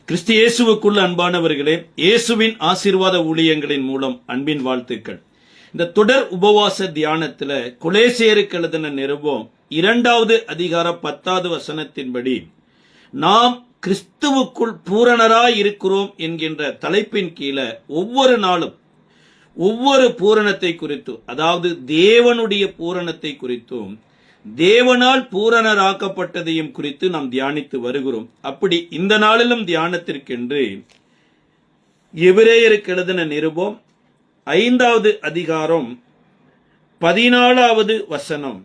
கிறிஸ்து இயேசுவுக்குள்ள அன்பானவர்களே, இயேசுவின் ஆசீர்வாத ஊழியங்களின் மூலம் அன்பின் வாழ்த்துக்கள். இந்த தொடர் உபவாச தியானத்துல கொலேசியருக்கு எழுதின நிருபம் 2வது அதிகாரம் 10வது வசனத்தின்படி நாம் கிறிஸ்துவுக்குள் பூரணராய் இருக்கிறோம் என்கின்ற தலைப்பின் கீழே ஒவ்வொரு நாளும் ஒவ்வொரு பூரணத்தை குறித்தும், அதாவது தேவனுடைய பூரணத்தை குறித்தும் தேவனால் பூரணராக்கப்பட்டதையும் குறித்து நாம் தியானித்து வருகிறோம். அப்படி இந்த நாளிலும் தியானத்திற்கென்று எபிரேயருக்கு எழுதின நிருபம் 5வது அதிகாரம் 14வது வசனம்,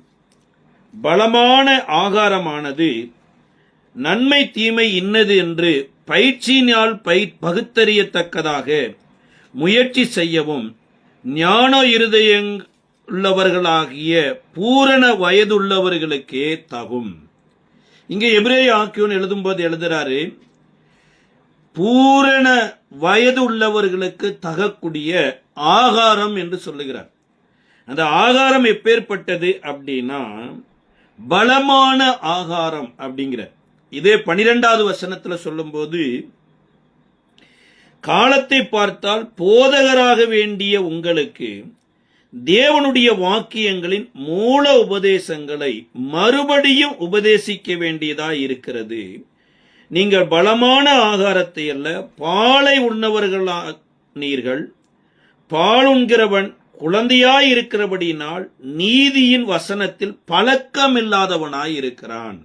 பலமான ஆகாரமானது நன்மை தீமை இன்னது என்று பயிற்சியினால் பகுத்தறியத்தக்கதாக முயற்சி செய்யவும் ஞான இருதயமுள்ளவர்களாகிய பூரண வயதுள்ளவர்களுக்கே தகும். இங்கே எபிரேய ஆக்கியோன் எழுதும்போது எழுதுறாரு, பூரண வயது உள்ளவர்களுக்கு தகக்கூடிய ஆகாரம் என்று சொல்லுகிறார். அந்த ஆகாரம் எப்பேற்பட்டது அப்படின்னா பலமான ஆகாரம் அப்படிங்கிற. இதே 12வது வசனத்துல சொல்லும்போது, காலத்தை பார்த்தால் போதகராக வேண்டிய உங்களுக்கு தேவனுடைய வாக்கியங்களின் மூல உபதேசங்களை மறுபடியும் உபதேசிக்க வேண்டியதாய் இருக்கிறது. நீங்கள் பலமான ஆகாரத்தை அல்ல பாலை உண்ணவர்களானீர்கள். பால் உண்கிறவன் குழந்தையாய் இருக்கிறபடியினால் நீதியின் வசனத்தில் பழக்கமில்லாதவனாய் இருக்கிறான்.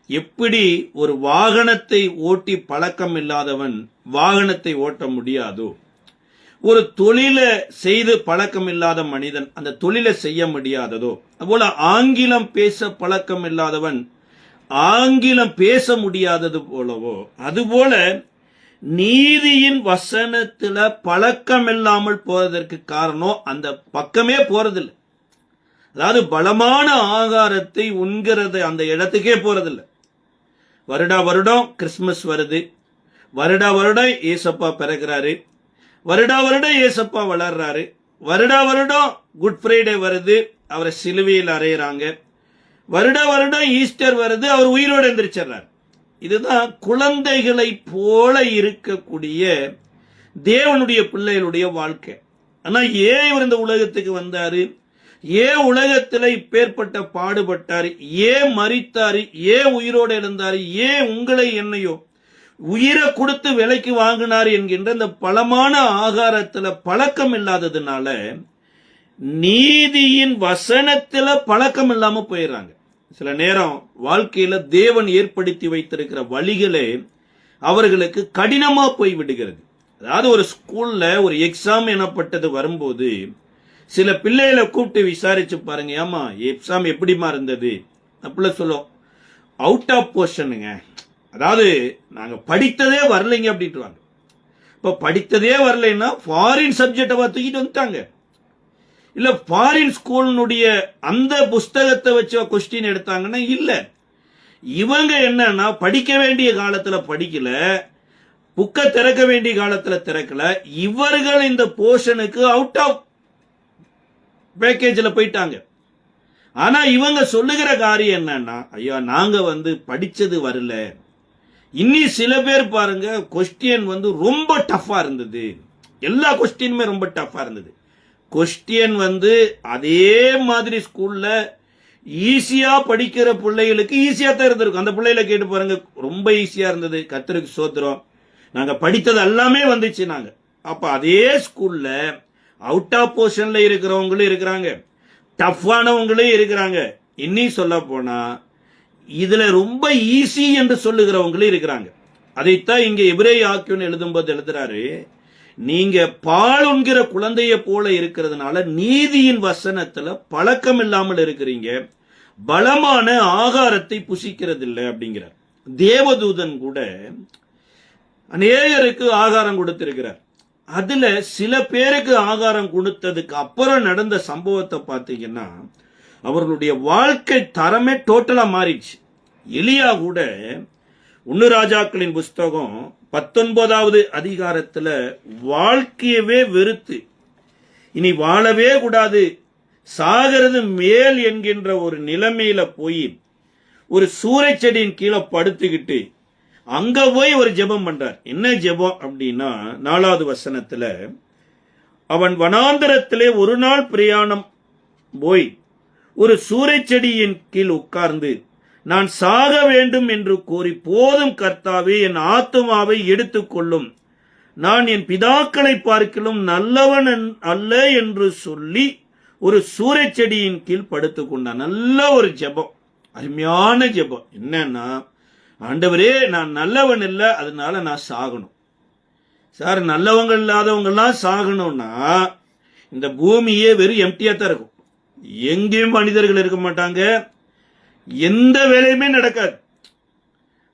எப்படி ஒரு வாகனத்தை ஓட்டி பழக்கம் இல்லாதவன் வாகனத்தை ஓட்ட முடியாதோ, ஒரு தொழிலை செய்து பழக்கம் இல்லாத மனிதன் அந்த தொழிலை செய்ய முடியாததோ, அதுபோல ஆங்கிலம் பேச பழக்கம் இல்லாதவன் ஆங்கிலம் பேச முடியாதது போலவோ, அதுபோல நீதியின் வசனத்துல பழக்கம் இல்லாமல் போறதற்கு காரணம் அந்த பக்கமே போறதில்லை. அதாவது பலமான ஆகாரத்தை உண்கிறது அந்த இடத்துக்கே போறதில்லை. வருடா வருடம் கிறிஸ்துமஸ் வருது, வருடா வருடம் ஏசப்பா பிறகுறாரு, வருடா வருடம் ஏசப்பா வளர்றாரு, வருடா வருடம் குட் ஃப்ரைடே வருது, அவரை சிலுவையில் அறையிறாங்க, வருடா வருடம் ஈஸ்டர் வருது, அவர் உயிரோடு எந்திரிச்சிடுறார். இதுதான் குழந்தைகளை போல இருக்கக்கூடிய தேவனுடைய பிள்ளைகளுடைய வாழ்க்கை. ஆனா ஏன் இவர் இந்த உலகத்துக்கு வந்தாரு, ஏன் உலகத்துல இப்பேற்பட்ட பாடுபட்டாரு, ஏன் மரித்தாரு, ஏன் உயிரோடு எழுந்தாரு, ஏன் உங்களை என்னையோ உயிரை கொடுத்து விலைக்கு வாங்கினார் என்கின்ற இந்த பலமான ஆகாரத்துல பழக்கம் இல்லாததுனால நீதியின் வசனத்துல பழக்கம் இல்லாம போயிடுறாங்க. சில நேரம் வாழ்க்கையில தேவன் ஏற்படுத்தி வைத்திருக்கிற வழிகளே அவர்களுக்கு கடினமா போய் விடுகிறது. அதாவது ஒரு ஸ்கூல்ல ஒரு எக்ஸாம் எனப்பட்டது வரும்போது சில பிள்ளைகளை கூப்பிட்டு விசாரிச்சு பாருங்க, ஏமா எக்ஸாம் எப்படிமா இருந்தது அப்படில சொல்லும், அவுட் ஆஃப் போர்ஷனுங்க, அதாவது நாங்க படித்ததே வரலைங்க அப்படின்ட்டுவாங்க. இப்ப படித்ததே வரலைன்னா ஃபாரின் சப்ஜெக்டை தூக்கிட்டு வந்துட்டாங்க. இல்ல ஃபாரின் ஸ்கூலினுடைய அந்த புஸ்தகத்தை வச்சு கொஸ்டின் எடுத்தாங்கன்னா இல்ல. இவங்க என்னன்னா படிக்க வேண்டிய காலத்துல படிக்கல, புக்கை திறக்க வேண்டிய காலத்துல திறக்கல, இவர்கள் இந்த போர்ஷனுக்கு அவுட் ஆஃப் பேக்கேஜ்ல போயிட்டாங்க. ஆனா இவங்க சொல்லுகிற காரியம் என்னன்னா, ஐயா நாங்க படிச்சது வரல. இன்னி சில பேர் பாருங்க, கொஸ்டின் ரொம்ப டஃபா இருந்தது, எல்லா கொஸ்டினுமே ரொம்ப டஃபா இருந்தது. கொஸ்டின் அதே மாதிரி ஸ்கூல்ல ஈஸியா படிக்கிற பிள்ளைகளுக்கு ஈஸியா தான் இருந்திருக்கும். அந்த பிள்ளைகளை கேட்டு பாருங்க, ரொம்ப ஈஸியா இருந்தது, கர்த்தருக்கு ஸ்தோத்திரம், நாங்க படித்தது எல்லாமே வந்துச்சு நாங்க. அப்ப அதே ஸ்கூல்ல அவுட் ஆஃப் போர்ஷன்ல இருக்கிறவங்களும் இருக்கிறாங்க, டஃப்பானவங்களும் இருக்கிறாங்க. இன்னி சொல்ல போனா இதுல ரொம்ப ஈஸி என்று சொல்லுகிறவங்களும் இருக்கிறாங்க. அதைத்தான் இங்க எபிரேய ஆக்கியோன் எழுதும்போது எழுதுறாரு, நீங்க பால் உண்கிற குழந்தைய போல இருக்கிறதுனால நீதியின் வசனத்துல பழக்கம் இல்லாமல் இருக்கிறீங்க, பலமான ஆகாரத்தை புசிக்கிறது இல்லை அப்படிங்கிறார். தேவதூதன் கூட அநேகருக்கு ஆகாரம் கொடுத்திருக்கிறார். அதுல சில பேருக்கு ஆகாரம் கொடுத்ததுக்கு அப்புறம் நடந்த சம்பவத்தை பார்த்தீங்கன்னா அவர்களுடைய வாழ்க்கை தரமே டோட்டலா மாறிடுச்சு. எலியா கூட 1 ராஜாக்களின் புஸ்தகம் 19வது அதிகாரத்துல வாழ்க்கையவே வெறுத்து இனி வாழவே கூடாது, சாகிறது மேல் என்கின்ற ஒரு நிலைமையில போய் ஒரு சூறை செடியின் கீழே படுத்துக்கிட்டு அங்க போய் ஒரு ஜெபம் பண்றார். என்ன ஜெபம் அப்படின்னா 4வது வசனத்துல, அவன் வனாந்தரத்திலே ஒரு நாள் பிரயாணம் போய் ஒரு சூரைச் செடியின் கீழ் உட்கார்ந்து, நான் சாக வேண்டும் என்று கூறி, போதும் கர்த்தாவே, என் ஆத்துமாவை எடுத்துக்கொள்ளும், நான் என் பிதாக்களை பார்க்கிலும் நல்லவன் அல்ல என்று சொல்லி ஒரு சூரைச் செடியின் கீழ் படுத்துக் கொண்டான். நல்ல ஒரு ஜெபம், அருமையான ஜெபம். என்னன்னா, ஆண்டவரே, நான் நல்லவன் இல்லை, அதனால நான் சாகணும். சார், நல்லவங்க இல்லாதவங்க எல்லாம் சாகணும்னா இந்த பூமியே வெறும் எம்டியா தான் இருக்கும். எங்கேயும் மனிதர்கள் இருக்க மாட்டாங்க, எந்த வேலையுமே நடக்காது.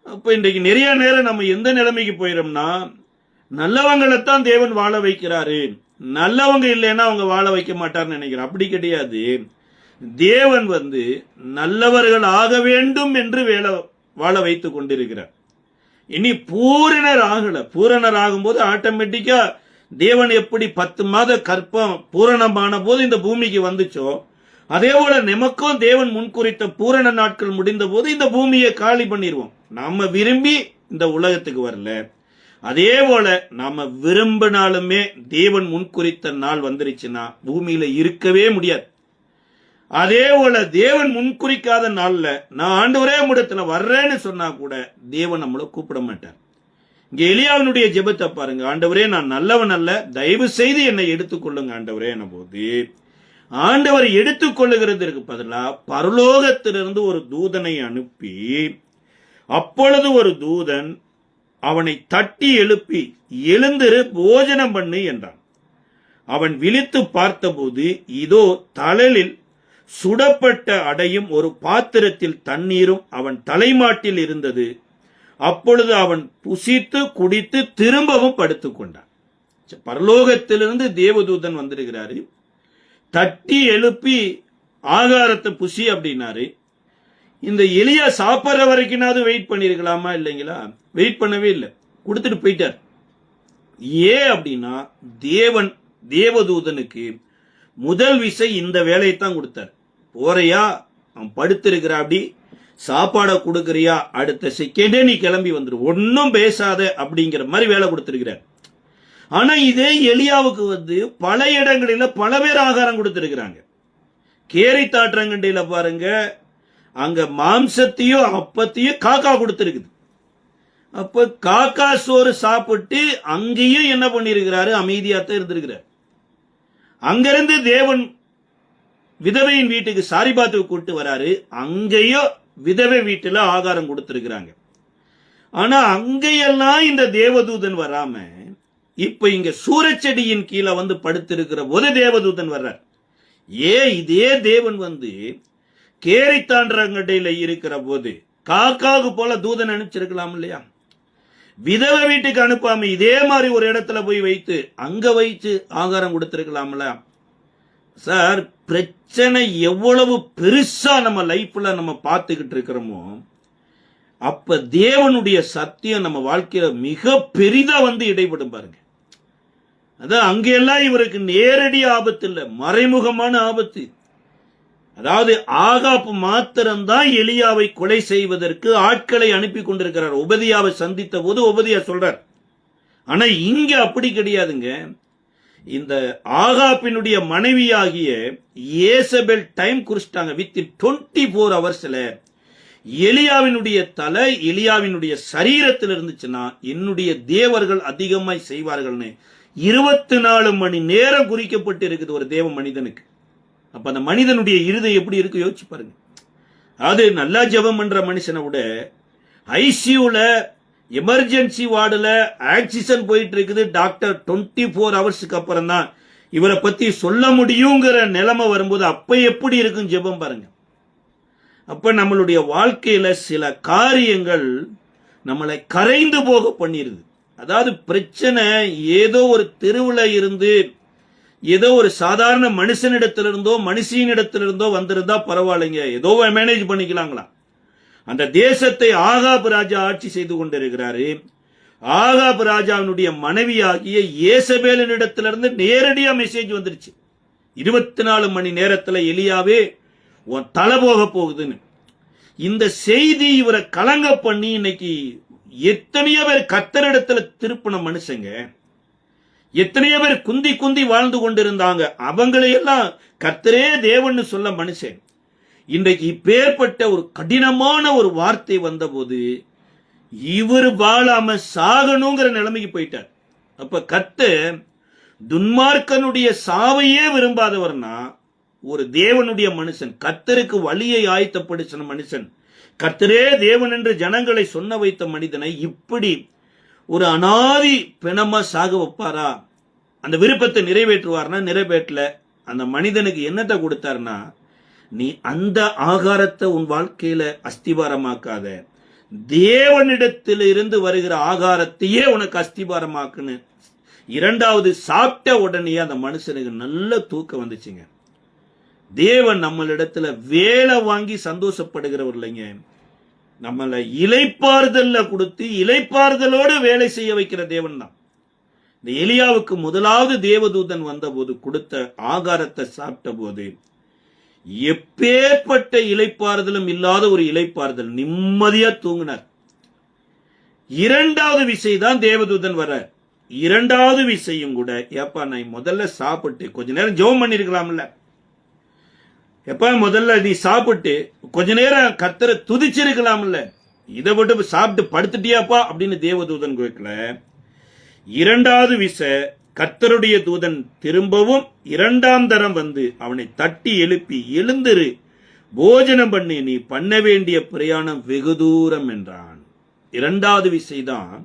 அப்ப இன்றைக்கு நிறைய நேரம் நம்ம எந்த நிலைமைக்கு போயிடும்னா, நல்லவங்களைத்தான் தேவன் வாழ வைக்கிறாரு, நல்லவங்க இல்லைன்னா அவங்க வாழ வைக்க மாட்டார்னு நினைக்கிறேன். அப்படி கிடையாது. தேவன் நல்லவர்கள் ஆக வேண்டும் என்று வாழ வைத்துக் கொண்டிருக்கிறார். இனி பூரணர் ஆகல. பூரணர் ஆகும்போது ஆட்டோமேட்டிக்கா தேவன் எப்படி 10 மாத கற்பம் பூரணமான போது இந்த பூமிக்கு வந்துச்சோ, அதே போல நமக்கும் தேவன் முன்குறித்த பூரண நாட்கள் முடிந்த போது இந்த பூமியை காலி பண்ணிடுவோம். நாம விரும்பி இந்த உலகத்துக்கு வரல. அதே போல நாம விரும்பினாலுமே தேவன் முன்குறித்த நாள் வந்துருச்சுன்னா பூமியில இருக்கவே முடியாது. அதே போல தேவன் முன்குறிக்காத நாள்ல நான் ஆண்டவரே முடத்துல வர்றேன்னு சொன்னா கூட தேவன் நம்மளை கூப்பிட மாட்டார். இங்க எலியாவினுடைய ஜெபத்தை பாருங்க. ஆண்டவரே, நான் நல்லவன் அல்ல, தயவு செய்து என்னை எடுத்துக்கொள்ளுங்க ஆண்டவரே என போது, ஆண்டவர் எடுத்துக்கொள்ளுகிறதற்கு பதிலா பரலோகத்திலிருந்து ஒரு தூதனை அனுப்பி, அப்பொழுது ஒரு தூதன் அவனை தட்டி எழுப்பி, எழுந்திரு, போஜனம் பண்ணு என்றான். அவன் விழித்து பார்த்தபோது இதோ தழலில் சுடப்பட்ட அடையும் ஒரு பாத்திரத்தில் தண்ணீரும் அவன் தலைமாட்டில் இருந்தது. அப்பொழுது அவன் புசித்து குடித்து திரும்பவும் படுத்துக் கொண்டான். பரலோகத்திலிருந்து தேவதூதன் வந்திருக்கிறாரு, தட்டி எழுப்பி ஆகாரத்தை புசி அப்படின்னாரு. இந்த எலியா சாப்பிட்ற வரைக்கும்னாவது வெயிட் பண்ணிருக்கலாமா? இல்லைங்களா? வெயிட் பண்ணவே இல்லை, கொடுத்துட்டு போயிட்டார். ஏன் அப்படின்னா தேவதூதனுக்கு முதல் விசை இந்த வேலையை தான் கொடுத்தார். போறையா, அவன் படுத்திருக்கிற, அப்படி சாப்பாடை கொடுக்கறியா, அடுத்த செகண்டே நீ கிளம்பி வந்துரு, ஒன்னும் பேசாத அப்படிங்கிற மாதிரி வேலை கொடுத்திருக்கிறார். ஆனா இதே எலியாவுக்கு பல இடங்களில பல பேர் ஆகாரம் கொடுத்திருக்கிறாங்க. கேரி தாற்றங்கண்டையில பாருங்க, அங்க மாம்சத்தையும் அப்பத்தையும் காக்கா கொடுத்திருக்குது. அப்ப காக்கா சோறு சாப்பிட்டு அங்கேயும் என்ன பண்ணிருக்கிறாரு? அமைதியாத்தான் இருந்திருக்கிறார். அங்கிருந்து தேவன் விதவையின் வீட்டுக்கு சாரிபாத்துக்கு கூட்டு வராரு. அங்கேயும் விதவை வீட்டுல ஆகாரம் கொடுத்திருக்கிறாங்க. ஆனா அங்கெல்லாம் இந்த தேவதூதன் வராம இப்ப இங்க சூரச்செடியின் கீழே படுத்திருக்கிற போது தேவதூதன் வர்றார். இதே தேவன் கேரித்தாண்டங்கடையில இருக்கிற போது காக்காவுக்கு போல தூதன் அனுப்பிச்சிருக்கலாம் இல்லையா? விதவை வீட்டுக்கு அனுப்பாம இதே மாதிரி ஒரு இடத்துல போய் வைத்து அங்க வைத்து ஆகாரம் கொடுத்திருக்கலாம்ல. சார், பிரச்சனை எவ்வளவு பெருசா நம்ம லைஃப்ல நம்ம பார்த்துக்கிட்டு இருக்கிறோமோ, அப்ப தேவனுடைய சத்தியம் நம்ம வாழ்க்கையில மிக பெரிதா இடைப்படும் பாருங்க. அதான் அங்கெல்லாம் இவருக்கு நேரடி ஆபத்து இல்ல, மறைமுகமான ஆபத்து. அதாவது ஆகாப்பு மாத்திரம்தான் எலியாவை கொலை செய்வதற்கு ஆட்களை அனுப்பி கொண்டிருக்கிறார். உபதியாவை சந்தித்த போது உபதியா சொல்றார். ஆனா இங்க அப்படி கிடையாதுங்க. இந்த ஆகாப்பினுடைய மனைவியாகிய ஏசபெல் டைம் குறிச்சிட்டாங்க. வித் 24 ஹவர்ஸ்ல எலியாவினுடைய தலை எலியாவினுடைய சரீரத்தில் இருந்துச்சுன்னா என்னுடைய தேவர்கள் அதிகமாய் செய்வார்கள்னு 24 மணி நேரம் குறிக்கப்பட்டு இருக்குது ஒரு தேவ மனிதனுக்கு. அப்ப அந்த மனிதனுடைய இருதயம் எப்படி இருக்கு யோசிச்சு பாருங்க. அது நல்லா ஜெபம் பண்ற மனுஷனை விட ஐசியூல எமர்ஜென்சி வார்டுல ஆக்சிஜன் போயிட்டு இருக்குது, டாக்டர் 24 ஹவர்ஸ்க்கு அப்புறம் தான் இவரை பத்தி சொல்ல முடியுங்கிற நிலைமை வரும்போது அப்ப எப்படி இருக்கும் ஜெபம் பாருங்க. அப்ப நம்மளுடைய வாழ்க்கையில சில காரியங்கள் நம்மளை கரைந்து போக பண்ணிருது. அதாவது பிரச்சனை ஏதோ ஒரு தெருவுல இருந்து ஏதோ ஒரு சாதாரண மனுஷனிடத்திலிருந்தோ மனுஷியினிடத்திலிருந்தோ வந்திருந்தா பரவாயில்லைங்க, ஏதோ மேனேஜ் பண்ணிக்கலாங்களா. அந்த தேசத்தை ஆகாப் ராஜா ஆட்சி செய்து கொண்டிருக்கிறாரு. ஆகாப் ராஜாவினுடைய மனைவியாகிய ஏசபேலினிடத்திலிருந்து நேரடியா மெசேஜ் வந்துருச்சு. 24 மணி நேரத்துல எலியாவே உன் தலை போக போகுதுன்னு. இந்த செய்தி இவரை கலங்க பண்ணி இன்னைக்கு எத்தனையோ பேர் கர்த்தரிடத்துல திருப்பின மனுஷங்க, எத்தனையோ பேர் குந்தி குந்தி வாழ்ந்து கொண்டிருந்தாங்க. அவங்களையெல்லாம் கர்த்தரே தேவன் சொல்ல மனுஷன். இன்றைக்கு இப்பேற்பட்ட ஒரு கடினமான ஒரு வார்த்தை வந்தபோது இவர் வாழாம சாகணுங்கிற நிலைமைக்கு போயிட்டார். அப்ப கர்த்தர் துன்மார்க்கனுடைய சாவையே விரும்பாதவர்னா ஒரு தேவனுடைய மனுஷன், கர்த்தருக்கு வழியை ஆயத்தப்படுத்தின மனுஷன், கர்த்தரே தேவன் என்று ஜனங்களை சொன்ன வைத்த மனிதனை இப்படி ஒரு அனாதி பிணமா சாக வைப்பாரா? அந்த விருப்பத்தை நிறைவேற்றுவார்னா நிறைவேற்றல. அந்த மனிதனுக்கு என்னத்தை கொடுத்தாருன்னா, நீ அந்த ஆகாரத்தை உன் வாழ்க்கையில அஸ்திபாரமாக்காத, தேவனிடத்தில் இருந்து வருகிற ஆகாரத்தையே உனக்கு அஸ்திபாரமாக்குன்னு. இரண்டாவது சாப்பிட்ட உடனே அந்த மனுஷனுக்கு நல்ல தூக்கம் வந்துச்சுங்க. தேவன் நம்மளிடத்துல வேலை வாங்கி சந்தோஷப்படுகிறவர் இல்லைங்க, நம்மளை இளைப்பாறுதல்ல கொடுத்து இளைப்பாறுதலோடு வேலை செய்ய வைக்கிற தேவன் தான். இந்த எலியாவுக்கு முதலாவது தேவதூதன் வந்தபோது கொடுத்த ஆகாரத்தை சாப்பிட்ட போது எப்பேற்பட்ட இளைப்பாறுதலும் இல்லாத ஒரு இளைப்பாறுதல், நிம்மதியா தூங்கினார். இரண்டாவது விசை தான் தேவதூதன் வர. இரண்டாவது விசையும் கூட, ஏப்பா நான் முதல்ல சாப்பிட்டு கொஞ்ச நேரம் ஜெபம் பண்ணிருக்கலாம்ல, எப்ப முதல்ல நீ சாப்பிட்டு கொஞ்ச நேரம் கர்த்தரை துதிச்சிருக்கலாம்ல, இதை விட்டு சாப்பிட்டு படுத்துட்டியாப்பா அப்படின்னு தேவதூதன் கேட்கல. இரண்டாவது விசை கர்த்தருடைய தூதன் திரும்பவும் இரண்டாம் தரம் வந்து அவனை தட்டி எழுப்பி, எழுந்திரு, போஜனம் பண்ணி, நீ பண்ண வேண்டிய பிரயாணம் வெகு தூரம் என்றான். இரண்டாவது விசைதான்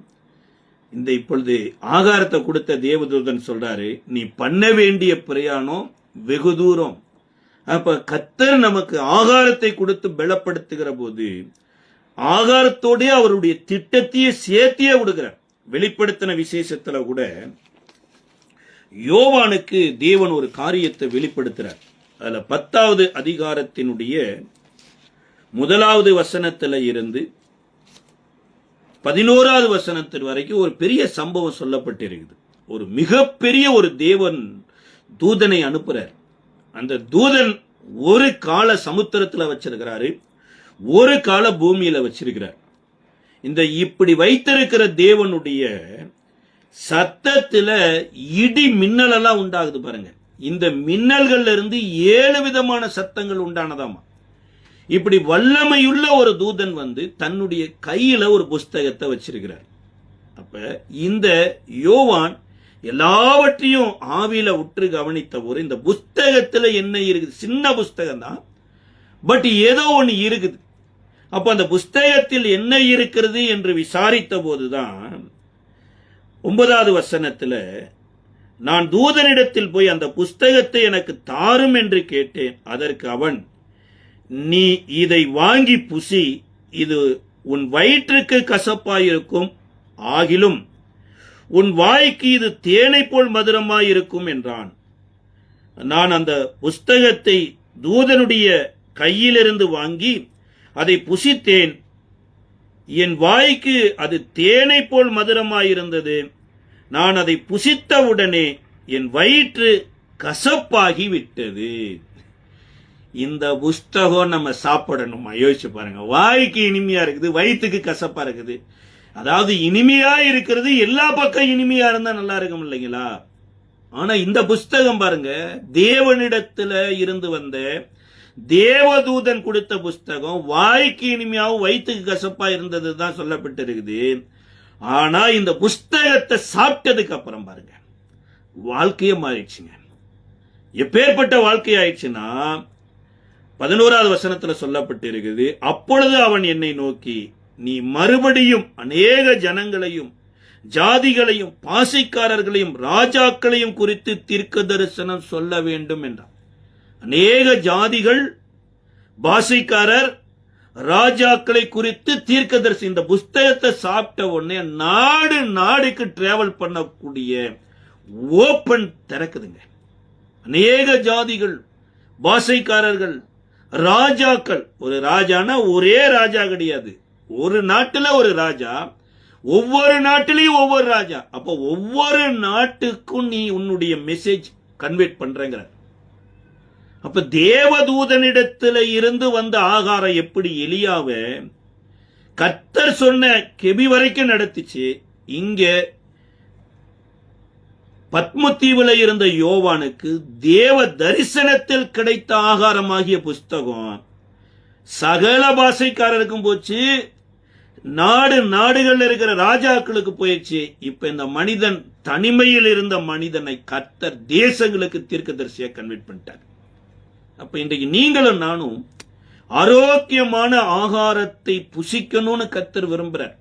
இந்த இப்பொழுது ஆகாரத்தை கொடுத்த தேவதூதன் சொல்றாரு, நீ பண்ண வேண்டிய பிரயாணம் வெகு தூரம். அப்ப கர்த்தர் நமக்கு ஆகாரத்தை கொடுத்து பலப்படுத்துகிற போது ஆகாரத்தோட அவருடைய திட்டத்தையே சேர்த்தியே கொடுக்கிறார். வெளிப்படுத்தின விசேஷத்துல கூட யோவானுக்கு தேவன் ஒரு காரியத்தை வெளிப்படுத்துறார். அதுல 10வது அதிகாரத்தினுடைய 1வது வசனத்துல இருந்து 11வது வசனத்தின் வரைக்கும் ஒரு பெரிய சம்பவம் சொல்லப்பட்டிருக்குது. ஒரு மிகப்பெரிய ஒரு தேவன் தூதனை அனுப்புறார். அந்த தூதன் ஒரு கால சமுத்திரத்துல வச்சிருக்கிறாரு, ஒரு கால பூமியில வச்சிருக்கிறார். இந்த இப்படி வைத்திருக்கிற தேவனுடைய சத்தத்துல இடி மின்னல் எல்லாம் உண்டாகுது பாருங்க. இந்த மின்னல்கள்ல இருந்து 7 விதமான சத்தங்கள் உண்டானதாமா. இப்படி வல்லமையுள்ள ஒரு தூதன் வந்து தன்னுடைய கையில ஒரு புஸ்தகத்தை வச்சிருக்கிறார். அப்ப இந்த யோவான் எல்லாவற்றையும் ஆவியில உற்று கவனித்த போது இந்த புஸ்தகத்துல என்ன இருக்குது? சின்ன புஸ்தகம் தான், பட் ஏதோ ஒண்ணு இருக்குது. அப்ப அந்த புஸ்தகத்தில் என்ன இருக்கிறது என்று விசாரித்த போதுதான் 9வது வசனத்துல, நான் தூதனிடத்தில் போய் அந்த புஸ்தகத்தை எனக்கு தாரும் என்று கேட்டேன். அதற்கு அவன், நீ இதை வாங்கி புசி, இது உன் வயிற்றுக்கு கசப்பாயிருக்கும், ஆகிலும் உன் வாய்க்கு இது தேனை போல் மதுரமாயிருக்கும் என்றான். நான் அந்த புஸ்தகத்தை தூதனுடைய கையிலிருந்து வாங்கி அதை புசித்தேன். என் வாய்க்கு அது தேனை போல் மதுரமாயிருந்தது. நான் அதை புசித்தவுடனே என் வயிற்று கசப்பாகி விட்டது. இந்த புஸ்தகம் நம்ம சாப்பிடணுமா? யோசிச்சு பாருங்க. வாய்க்கு இனிமையா இருக்குது, வயிற்றுக்கு கசப்பா இருக்குது. அதாவது இனிமையா இருக்கிறது எல்லா பக்கம் இனிமையா இருந்தா நல்லா இருக்கும் இல்லைங்களா? ஆனா இந்த புஸ்தகம் பாருங்க, தேவனிடத்துல இருந்து வந்த தேவதூதன் கொடுத்த புஸ்தகம். வாய்க்கு இனிமையாவும் வயிற்றுக்கு கசப்பா இருந்தது தான் சொல்லப்பட்டிருக்குது. ஆனா இந்த புஸ்தகத்தை சாப்பிட்டதுக்கு அப்புறம் பாருங்க, வாழ்க்கையே மாறிடுச்சுங்க. எப்பேற்பட்ட வாழ்க்கை ஆயிடுச்சுன்னா 11வது வசனத்துல சொல்லப்பட்டிருக்குது, அப்பொழுது அவன் என்னை நோக்கி, நீ மறுபடியும் அநேக ஜனங்களையும் ஜாதிகளையும் பாசைக்காரர்களையும் ராஜாக்களையும் குறித்து தீர்க்க தரிசனம் சொல்ல வேண்டும் என்றார். அநேக ஜாதிகள், பாசைக்காரர், ராஜாக்களை குறித்து தீர்க்க தரிசனம். இந்த புஸ்தகத்தை சாப்பிட்ட உடனே நாடு நாடுக்கு டிராவல் பண்ணக்கூடிய ஓபன் திறக்குதுங்க. அநேக ஜாதிகள், பாசைக்காரர்கள், ராஜாக்கள். ஒரு ராஜானா ஒரே ராஜா கிடையாது, ஒரு நாட்டுல ஒரு ராஜா, ஒவ்வொரு நாட்டிலையும் ஒவ்வொரு ராஜா. அப்ப ஒவ்வொரு நாட்டுக்கும் நீ உன்னுடைய மெசேஜ் கன்வெர்ட் பண்றங்கிற. அப்ப தேவதூதனிடத்துல இருந்து வந்த ஆகாரம் எப்படி எலியாவை கர்த்தர் சொன்ன கெபி வரைக்கும் நடத்திச்சு. இங்க பத்மதீவுல இருந்த யோவானுக்கு தேவ தரிசனத்தில் கிடைத்த ஆகாரமாகிய புஸ்தகம் சகல பாஷைக்காரருக்கும் போச்சு, நாடுகள் இருக்கிற ராஜாக்களுக்கு போயிடுச்சு. இப்ப இந்த மனிதன், தனிமையில் இருந்த மனிதனை கர்த்தர் தேசங்களுக்கு தீர்க்கதரிசியா கன்வெர்ட் பண்ணிட்டார். அப்ப இன்றைக்கு நீங்களும் நானும் ஆரோக்கியமான ஆகாரத்தை புசிக்கணும்னு கர்த்தர் விரும்புறார்.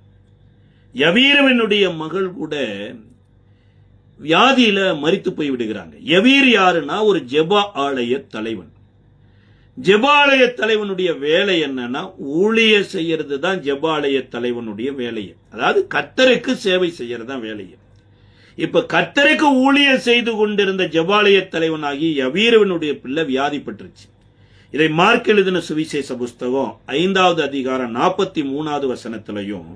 யவீரவனுடைய மகள் கூட வியாதியில மரித்து போய் விடுகிறாங்க. யவீர் யாருன்னா ஒரு ஜெப ஆலய தலைவன். ஜெபாலய தலைவனுடைய வேலை என்னன்னா ஊழிய செய்யறது தான் ஜெபாலய தலைவனுடைய வேலையை. அதாவது கர்த்தருக்கு சேவை செய்யறது தான் வேலையை. இப்ப கர்த்தருக்கு ஊழியம் செய்து கொண்டிருந்த ஜெபாலய தலைவனாகி யவீரவனுடைய பிள்ளை வியாதிப்பட்டுருச்சு. இதை மார்க் எழுதின சுவிசேஷ புஸ்தகம் 5வது அதிகாரம் 43வது வசனத்திலையும்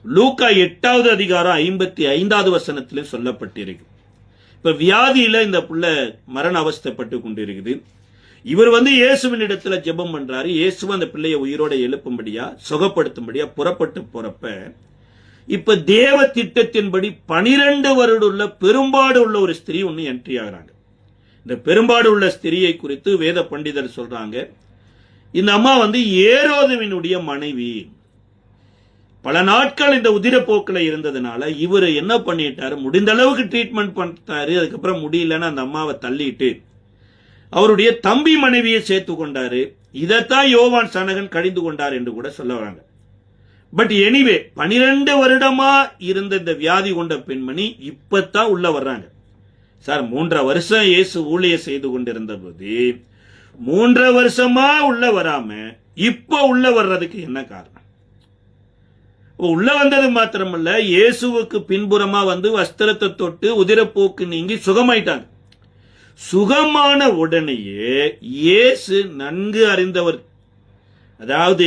லூக்கா 8வது அதிகாரம் 55வது வசனத்திலும் சொல்லப்பட்டிருக்கு. இப்ப வியாதியில இந்த பிள்ளை மரண அவஸ்தைப்பட்டு கொண்டிருக்குது. இவர் இயேசுவின் இடத்துல ஜெபம் பண்றாரு. இயேசு அந்த பிள்ளையை உயிரோட எழுப்பும்படியா, சுகப்படுத்தும்படியா புறப்பட்டு போறப்ப இப்ப தேவ திட்டத்தின்படி 12 வருடம் உள்ள பெரும்பாடு உள்ள ஒரு ஸ்திரீ ஒன்னு என்ட்ரி ஆகிறாங்க. இந்த பெரும்பாடு உள்ள ஸ்திரியை குறித்து வேத பண்டிதர் சொல்றாங்க, இந்த அம்மா ஏரோதுவினுடைய மனைவி. பல நாட்கள் இந்த உதிரப்போக்கில் இருந்ததுனால இவர் என்ன பண்ணிட்டாரு, முடிந்த அளவுக்கு ட்ரீட்மெண்ட் பண்ணிட்டாரு. அதுக்கப்புறம் முடியலன்னு அந்த அம்மாவை தள்ளிட்டு அவருடைய தம்பி மனைவியை சேர்த்து கொண்டாரு. இதைத்தான் யோவான் ஸ்நானகன் கடிந்து கொண்டார் என்று கூட சொல்ல வராங்க. பட் எனிவே 12 வருடமா இருந்த இந்த வியாதி கொண்ட பெண்மணி இப்பத்தான் உள்ள வர்றாங்க. சார் 3 வருஷம் இயேசு ஊழியம் செய்து கொண்டிருந்த போது 3 வருஷமா உள்ள வராம இப்ப உள்ள வர்றதுக்கு என்ன காரணம்? உள்ள வந்தது மாத்திரமல்ல, இயேசுவுக்கு பின்புறமா வஸ்திரத்தை தொட்டு உதிரப்போக்கு நீங்கி சுகமாயிட்டாங்க. சுகமான உடனேயே இயேசு நன்கு அறிந்தவர். அதாவது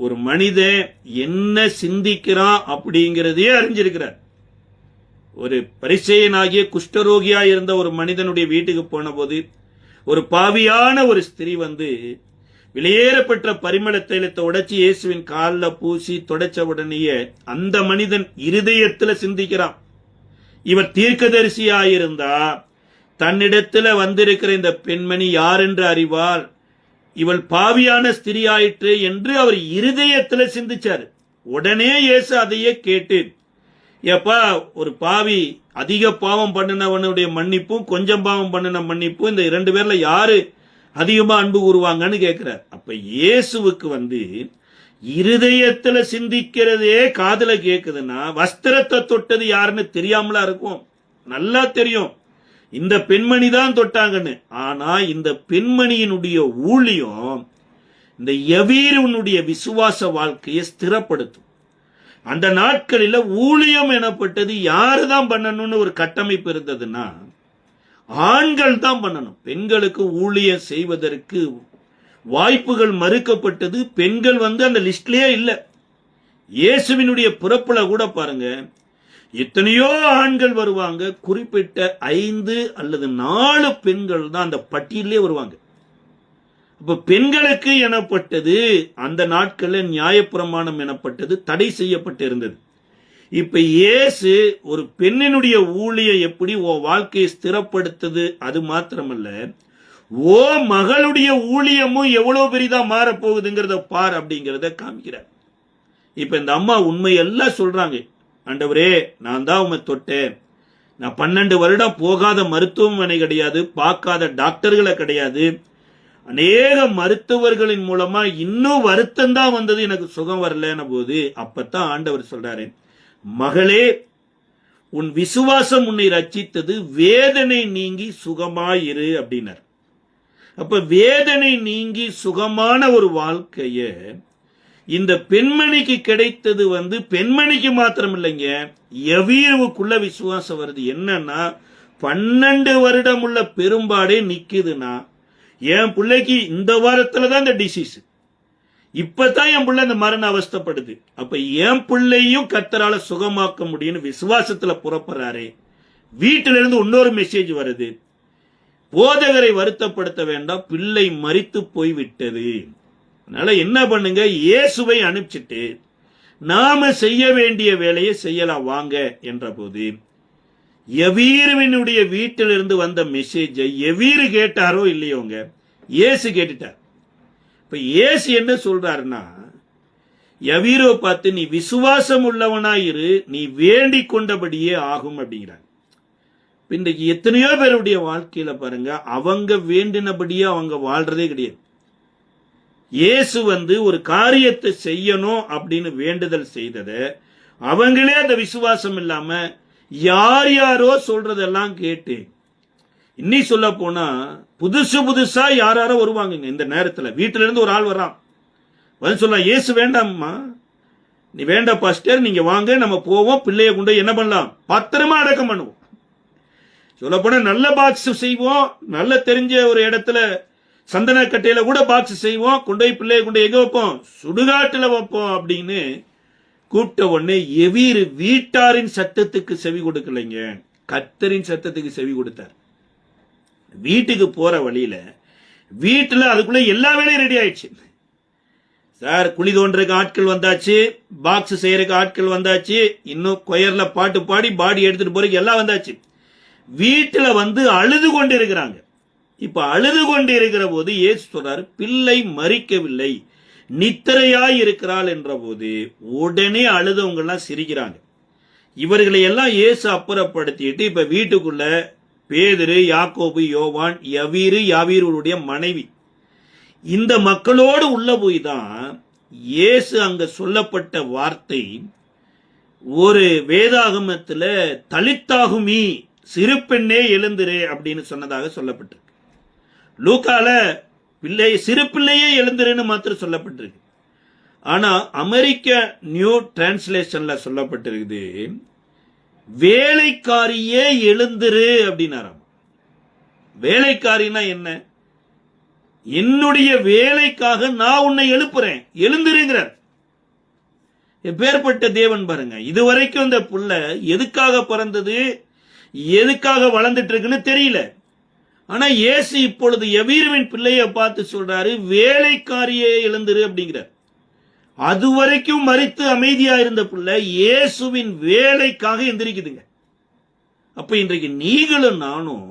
ஒரு மனிதன் என்ன சிந்திக்கிறான் அப்படிங்கிறதையே அறிஞ்சிருக்கிறார். ஒரு பரிசேயனாகிய குஷ்டரோகியா இருந்த ஒரு மனிதனுடைய வீட்டுக்கு போன போது ஒரு பாவியான ஒரு ஸ்திரீ வெளியேறப்பட்ட பரிமள தைலத்தை உடைச்சி இயேசுவின் காலில் பூசி தொடச்ச உடனேயே அந்த மனிதன் இருதயத்துல சிந்திக்கிறான், இவர் தீர்க்கதரிசியாயிருந்தா தன்னிடத்துல வந்திருக்கிற இந்த பெண்மணி யார் என்று அறிவார், இவள் பாவியான ஸ்திரியாயிற்று என்று அவர் இருதயத்துல சிந்திச்சாரு. உடனே இயேசு அதையே கேட்டு, ஏப்பா ஒரு பாவி அதிக பாவம் பண்ணினவனுடைய மன்னிப்பும் கொஞ்சம் பாவம் பண்ணின மன்னிப்பும் இந்த 2 பேர்ல யாரு அதிகமா அன்பு கூறுவாங்கன்னு கேட்கிறார். அப்ப இயேசுவுக்கு இருதயத்துல சிந்திக்கிறதே காதுல கேக்குதுன்னா வஸ்திரத்தை தொட்டது யாருன்னு தெரியாமலா இருக்கும்? நல்லா தெரியும், இந்த பெண்மணி தான் தொட்டாங்கன்னு. ஆனா இந்த பெண்மணியினுடைய ஊழியம் இந்த யவீரனுடைய விசுவாச வாழ்க்கையை ஸ்திரப்படுத்தும். அந்த நாட்களில் ஊழியம் எனப்பட்டது யாருதான் பண்ணணும்னு ஒரு கட்டமைப்பு இருந்ததுன்னா ஆண்கள் தான் பண்ணணும். பெண்களுக்கு ஊழியம் செய்வதற்கு வாய்ப்புகள் மறுக்கப்பட்டது. பெண்கள் அந்த லிஸ்ட்லயே இல்ல. இயேசுவினுடைய பிறப்புல கூட பாருங்க, எத்தனையோ ஆண்கள் வருவாங்க, குறிப்பிட்ட 5 அல்லது 4 பெண்கள் தான் அந்த பட்டியலே வருவாங்க. அப்ப பெண்களுக்கு எனப்பட்டது அந்த நாட்களில் நியாயப்பிரமாணம் எனப்பட்டது தடை செய்யப்பட்டு இருந்தது. இப்ப இயேசு ஒரு பெண்ணினுடைய ஊழியம் எப்படி வாழ்க்கையை ஸ்திரப்படுத்துது, அது மாத்திரமல்ல மகளுடைய ஊழியமும் எவ்வளவு பெரிதா மாறப்போகுதுங்கிறத பார் அப்படிங்கிறத காமிக்கிறார். இப்ப இந்த அம்மா உண்மையெல்லாம் சொல்றாங்க, ஆண்டவரே நான் தான் உண்மை தொட்டேன், நான் 12 வருடம் போகாத மருத்துவமனை கிடையாது, பார்க்காத டாக்டர்களை கிடையாது, அநேக மருத்துவர்களின் மூலமா இன்னும் வருத்தம் தான் வந்தது, எனக்கு சுகம் வரலன்னு போது அப்பத்தான் ஆண்டவர் சொல்றாரு, மகளே உன் விசுவாசம் உன்னை ரட்சித்தது, வேதனை நீங்கி சுகமாயிரு அப்படின்னார். அப்ப வேதனை நீங்கி சுகமான ஒரு வாழ்க்கைய இந்த பெண்மணிக்கு கிடைத்தது பெண்மணிக்கு மாத்திரம் இல்லைங்க, யவீருவுக்குள்ள விசுவாசம் வருது. என்னன்னா 12 வருடம் உள்ள பெரும்பாடே நிக்குதுன்னா, என் பிள்ளைக்கு இந்த வாரத்துலதான் இந்த டிசீஸ், இப்பதான் என் பிள்ளை இந்த மரண அவஸ்தைப்படுது, அப்ப என் பிள்ளையும் கர்த்தரால சுகமாக்க முடியும்னு விசுவாசத்துல புறப்படுறாரு. வீட்டில இருந்து இன்னொரு மெசேஜ் வருது, போதகரை வருத்தப்படுத்த வேண்டாம், பிள்ளை மரித்து போய்விட்டது. அதனால என்ன பண்ணுங்க, இயேசுவை அனுப்பிச்சிட்டு நாம செய்ய வேண்டிய வேலையை செய்யலாம் வாங்க என்ற போது யவீருவினுடைய வீட்டிலிருந்து வந்த மெசேஜை யவீரு கேட்டாரோ இல்லையோங்க, இயேசு கேட்டுட்டார். இப்ப இயேசு என்ன சொல்றாருன்னா, யவீரோ பார்த்து நீ விசுவாசம் உள்ளவனாயிரு, நீ வேண்டிக் கொண்டபடியே ஆகும் அப்படிங்கிறார். இன்றைக்கு எத்தனையோ பேருடைய வாழ்க்கையில பாருங்க, அவங்க வேண்டினபடியே அவங்க வாழ்றதே கிடையாது. இயேசு ஒரு காரியத்தை செய்யணும் அப்படின்னு வேண்டுதல் செய்தத அவங்களே அந்த விசுவாசம் இல்லாம யார் யாரோ சொல்றதெல்லாம் கேட்டு, இன்னி சொல்ல போனா புதுசா யாரோ வருவாங்க. இந்த நேரத்துல வீட்டுல இருந்து ஒரு ஆள் வர்றான், வந்து சொல்லலாம், இயேசு வேண்டாம்மா, நீ வேண்டாம் பாஸ்டர், நீங்க வாங்க நம்ம போவோம், பிள்ளைய கொண்டு என்ன பண்ணலாம், பத்திரமா அடக்கம் பண்ணுவோம். சொல்ல போனா நல்ல பாக்ஸ் செய்வோம், நல்ல தெரிஞ்ச ஒரு இடத்துல சந்தன கட்டையில கூட பாக்ஸ் செய்வோம், கொண்டு போய் பிள்ளைய கொண்டு எங்க வைப்போம், சுடுகாட்டுல வைப்போம் அப்படின்னு கூப்பிட்ட உடனே யவீரு வீட்டாரின் சத்தத்துக்கு செவி கொடுக்கலைங்க, கர்த்தரின் சத்தத்துக்கு செவி கொடுத்தார். வீட்டுக்கு போற வழியில வீட்டுல அதுக்குள்ள எல்லா வேலையும் ரெடி ஆயிடுச்சு. சார் குழி தோன்றதுக்கு ஆட்கள் வந்தாச்சு, பாக்ஸ் செய்யறதுக்கு ஆட்கள் வந்தாச்சு, இன்னும் கொயர்ல பாட்டு பாடி பாடி எடுத்துட்டு போறதுக்கு எல்லாம் வந்தாச்சு. வீட்டுல அழுது கொண்டு இருக்கிறாங்க. இப்ப அழுது கொண்டு இருக்கிற போது இயேசு சொல்றாரு, பிள்ளை மரிக்கவில்லை, நித்திரையாய் இருக்கிறாள் என்ற போது உடனே அழுதவங்க எல்லாம் சிரிக்கிறாங்க. இவர்களை எல்லாம் இயேசு அப்புறப்படுத்திட்டு இப்ப வீட்டுக்குள்ள பேதுரு, யாக்கோபு, யோவான், யாவீருடைய மனைவி, இந்த மக்களோடு உள்ள போய் தான் இயேசு அங்க சொல்லப்பட்ட வார்த்தை ஒரு வேதாகமத்துல தலித்தாகுமி, சிறு பெண்ணே எழுந்திரே அப்படின்னு சொன்னதாக சொல்லப்பட்டிருக்கு. லூக்கால சிறு பிள்ளையே எழுந்திருன்னு மாத்திரம் சொல்லப்பட்டிருக்கு. ஆனா அமெரிக்க நியூ டிரான்ஸ்லேஷன்ல சொல்லப்பட்டிருக்குது, வேலைக்காரியே எழுந்திரு அப்படின்னாராம். வேலைக்காரினா என்ன? என்னுடைய வேலைக்காக நான் உன்னை எழுப்புறேன், எழுந்திருங்கிறார். எப்பேற்பட்ட தேவன் பாருங்க. இதுவரைக்கும் இந்த புள்ள எதுக்காக பிறந்தது, எதுக்காக வளர்ந்துட்டு இருக்குன்னு தெரியல. ஆனா இயேசு இப்பொழுது யவீருவின் பிள்ளைய பார்த்து சொல்றாரு, வேலைக்காரியே எழுந்திரு அப்படிங்கிறார். அதுவரைக்கும் மரித்து அமைதியா இருந்த பிள்ளை இயேசுவின் வேலைக்காக எந்திரிக்குதுங்க. அப்ப இன்றைக்கு நீங்களும் நானும்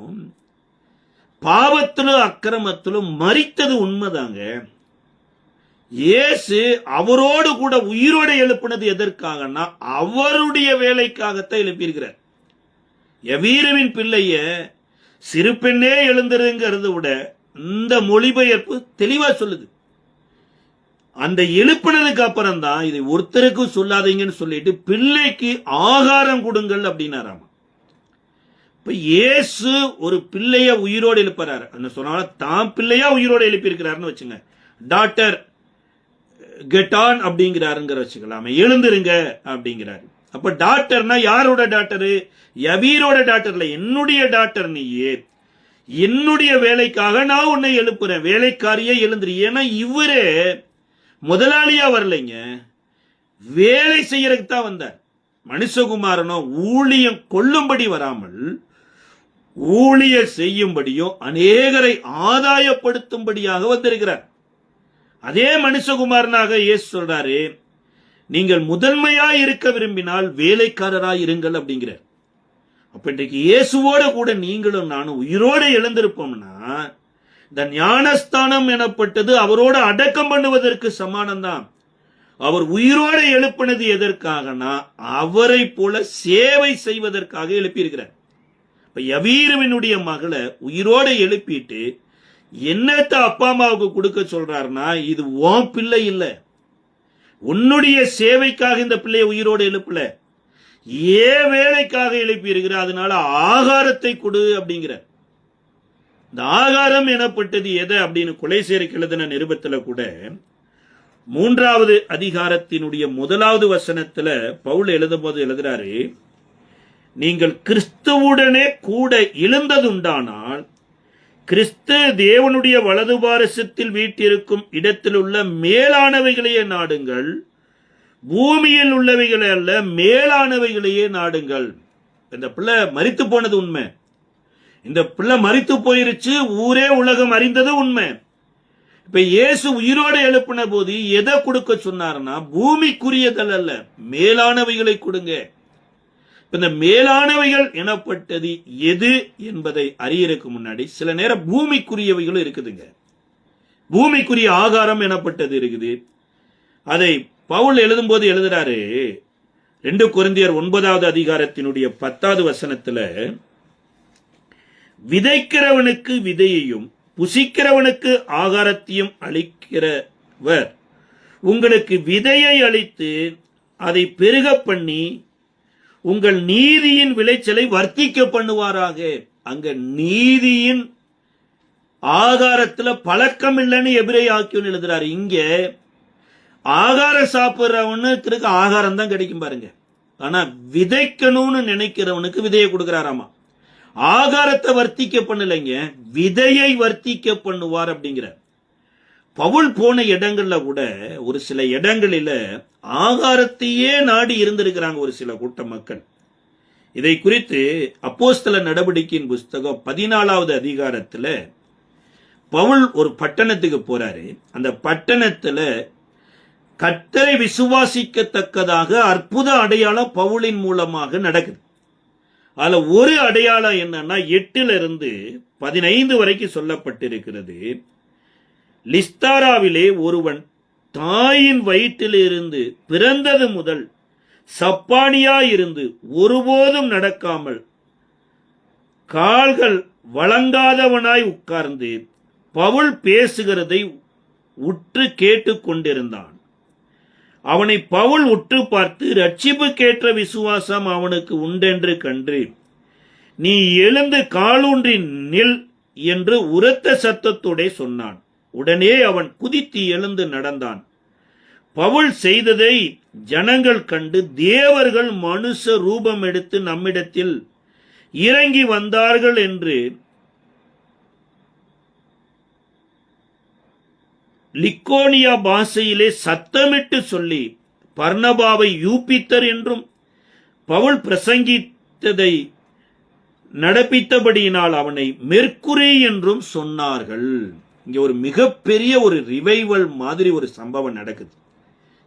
பாவத்திலும் அக்கிரமத்திலும் மரித்தது உண்மைதாங்க. இயேசு அவரோடு கூட உயிரோடு எழுப்பினது எதற்காகனா அவருடைய வேலைக்காகத்தான் எழுப்பியிருக்கிறார். யவீருவின் பிள்ளைய சிறு பெண்ணே எழுந்திருங்கிறத விட இந்த மொழிபெயர்ப்பு தெளிவா சொல்லுது. அந்த எழுப்பினதுக்கு அப்புறம் தான் இதை ஒருத்தருக்கும் சொல்லாதீங்கன்னு சொல்லிட்டு பிள்ளைக்கு ஆகாரம் கொடுங்கள் அப்படின்னாராம். இப்ப இயேசு ஒரு பிள்ளைய உயிரோடு எழுப்புறாரு. சொன்னாலும் தான் பிள்ளையா உயிரோடு எழுப்பி இருக்கிறாருன்னு வச்சுங்க. டாக்டர் கெட்டான் அப்படிங்கிறாருங்கிற வச்சுக்கலாமே, எழுந்திருங்க அப்படிங்கிறாரு. அப்ப டாக்டர்னா யாரோட டாக்டரு? யவீரோட டாக்டர்ல, என்னுடைய டாக்டர் நீயே, என்னுடைய வேலைக்காக நான் உன்னை எழுப்புறேன், வேலைக்காரியே எழுந்துரு. ஏன்னா இவரே முதலாளியா வரலைங்க, வேலை செய்யறதுக்கு தான் வந்தார். மனுஷகுமாரனோ ஊழியம் கொள்ளும்படி வராமல் ஊழிய செய்யும்படியும் அநேகரை ஆதாயப்படுத்தும்படியாக வந்திருக்கிறார். அதே மனுஷகுமாரனாக இயேசு சொல்றாரு, நீங்கள் முதன்மையா இருக்க விரும்பினால் வேலைக்காரராய் இருங்கள் அப்படிங்கிறார். அப்ப இன்றைக்கு இயேசுவோட கூட நீங்களும் நானும் உயிரோடு எழுந்திருப்போம்னா இந்த ஞானஸ்தானம் எனப்பட்டது அவரோட அடக்கம் பண்ணுவதற்கு சமானம்தான். அவர் உயிரோடு எழுப்பினது எதற்காகனா அவரை போல சேவை செய்வதற்காக எழுப்பியிருக்கிறார். இப்ப யவீருவினுடைய மகளை உயிரோடு எழுப்பிட்டு என்னத்த அப்பா அம்மாவுக்கு கொடுக்க சொல்றாருன்னா, இது உன் பிள்ளை இல்ல, உன்னுடைய சேவைக்காக இந்த பிள்ளையை உயிரோடு எழுப்பல, ஏன் வேலைக்காக எழுப்பி இருக்கிற, அதனால ஆகாரத்தை கொடு அப்படிங்கிற. இந்த ஆகாரம் எனப்பட்டது எதை அப்படின்னு கொலைசேருக்கு எழுதின நிருபத்துல கூட 3வது அதிகாரத்தினுடைய 1வது வசனத்துல பவுல் எழுதும் போது எழுதுறாரு, நீங்கள் கிறிஸ்துவுடனே கூட எழுந்ததுண்டானால் கிறிஸ்து தேவனுடைய வலது பாரசத்தில் வீட்டிருக்கும் இடத்தில் உள்ள மேலானவைகளையே நாடுங்கள், பூமியில் உள்ளவைகளை அல்ல மேலானவைகளையே நாடுங்கள். இந்த பிள்ளை மரித்து போனது உண்மை, இந்த பிள்ளை மரித்து போயிருச்சு, ஊரே உலகம் அறிந்தது உண்மை. இப்ப இயேசு உயிரோடு எழுப்பின போது எதை கொடுக்க சொன்னார்னா பூமிக்குரியதல் அல்ல, மேலானவைகளை கொடுங்க. இந்த மேலானவைகள் எனப்பட்டது எது என்பதை அறியறதுக்கு முன்னாடி சில நேரம் பூமிக்குரியவைகளும் இருக்குதுங்க. பூமிக்குரிய ஆகாரம் எனப்பட்டது இருக்குது. அதை பவுல் எழுதும்போது எழுதுறாரு 2 கொரிந்தியர் 9வது அதிகாரத்தினுடைய 10வது வசனத்துல, விதைக்கிறவனுக்கு விதையையும் புசிக்கிறவனுக்கு ஆகாரத்தையும் அளிக்கிறவர் உங்களுக்கு விதையை அளித்து அதை பெருக பண்ணி உங்கள் நீதியின் விளைச்சலை வர்த்திக்க பண்ணுவாராக. அங்க நீதியின் ஆகாரத்துல பழக்கம் இல்லைன்னு எபிரேய ஆக்கியோன் எழுதுறாரு. இங்க ஆகாரம் சாப்பிட்றவனுக்கு ஆகாரம் தான் கிடைக்கும் பாருங்க. ஆனா விதைக்கணும்னு நினைக்கிறவனுக்கு விதையை கொடுக்கிறாராமா. ஆகாரத்தை வர்த்திக்க பண்ணலைங்க, விதையை வர்த்திக்க பண்ணுவார் அப்படிங்கிற. பவுல் போன இடங்கள்ல கூட ஒரு சில இடங்களில ஆகாரத்தையே நாடி இருந்திருக்கிறாங்க ஒரு சில கூட்ட மக்கள். இதை குறித்து அப்போஸ்தல நடவடிக்கையின் புஸ்தகம் 14வது அதிகாரத்துல பவுல் ஒரு பட்டணத்துக்கு போறாரு. அந்த பட்டணத்துல கர்த்தரை விசுவாசிக்கத்தக்கதாக அற்புத அடையாளம் பவுலின் மூலமாக நடக்குது. அதுல ஒரு அடையாளம் என்னன்னா 8 to 15 வரைக்கும் சொல்லப்பட்டிருக்கிறது. லிஸ்தாராவிலே ஒருவன் தாயின் வயிற்றிலிருந்து பிறந்தது முதல் சப்பானியாயிருந்து ஒருபோதும் நடக்காமல் கால்கள் வழங்காதவனாய் உட்கார்ந்து பவுல் பேசுகிறதை உற்று கேட்டுக் கொண்டிருந்தான். அவனை பவுல் உற்று பார்த்து, ரட்சிப்புக்கேற்ற விசுவாசம் அவனுக்கு உண்டென்று கண்டு, நீ எழுந்து காலூன்றி நில் என்று உரத்த சத்தத்தோட சொன்னான். உடனே அவன் குதித்து எழுந்து நடந்தான். பவுல் செய்ததை ஜனங்கள் கண்டு, தேவர்கள் மனுஷ ரூபம் எடுத்து நம்மிடத்தில் இறங்கி வந்தார்கள் என்று லிக்கோனியா பாஷையிலே சத்தமிட்டு சொல்லி பர்னபாவை யூபித்தர் என்றும் பவுல் பிரசங்கித்ததை நடப்பித்தபடியினால் அவனை மெர்க்குரி என்றும் சொன்னார்கள். இங்க ஒரு மிகப்பெரிய ஒரு ரிவைவல் மாதிரி ஒரு சம்பவம் நடக்குது.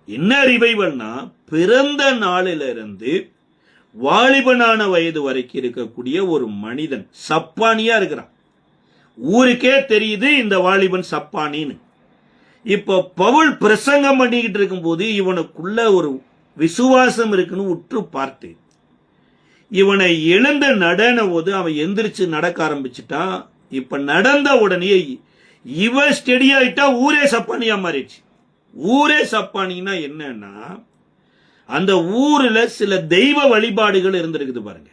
என்ன ரிவைவல்னா, பிறந்த நாளிலிருந்து வாலிபனான வயது வரைக்கும் இருக்கக்கூடிய ஒரு மனிதன் சப்பானியா இருக்கிறான். ஊருக்கே தெரியுது இந்த வாலிபன் சப்பானின்னு. இப்ப பவுல் பிரசங்கம் பண்ணிக்கிட்டு இருக்கும் போது இவனுக்குள்ள ஒரு விசுவாசம் இருக்குன்னு உற்று பார்த்து இவனை எழுந்த நடன போது அவன் எந்திரிச்சு நடக்க ஆரம்பிச்சுட்டான். இப்ப நடந்த உடனே இவன் ஸ்டெடி ஆயிட்டா ஊரே சப்பானியா மாறிடுச்சு. ஊரே சப்பானின்னா என்னன்னா, அந்த ஊர்ல சில தெய்வ வழிபாடுகள் இருந்திருக்குது பாருங்க.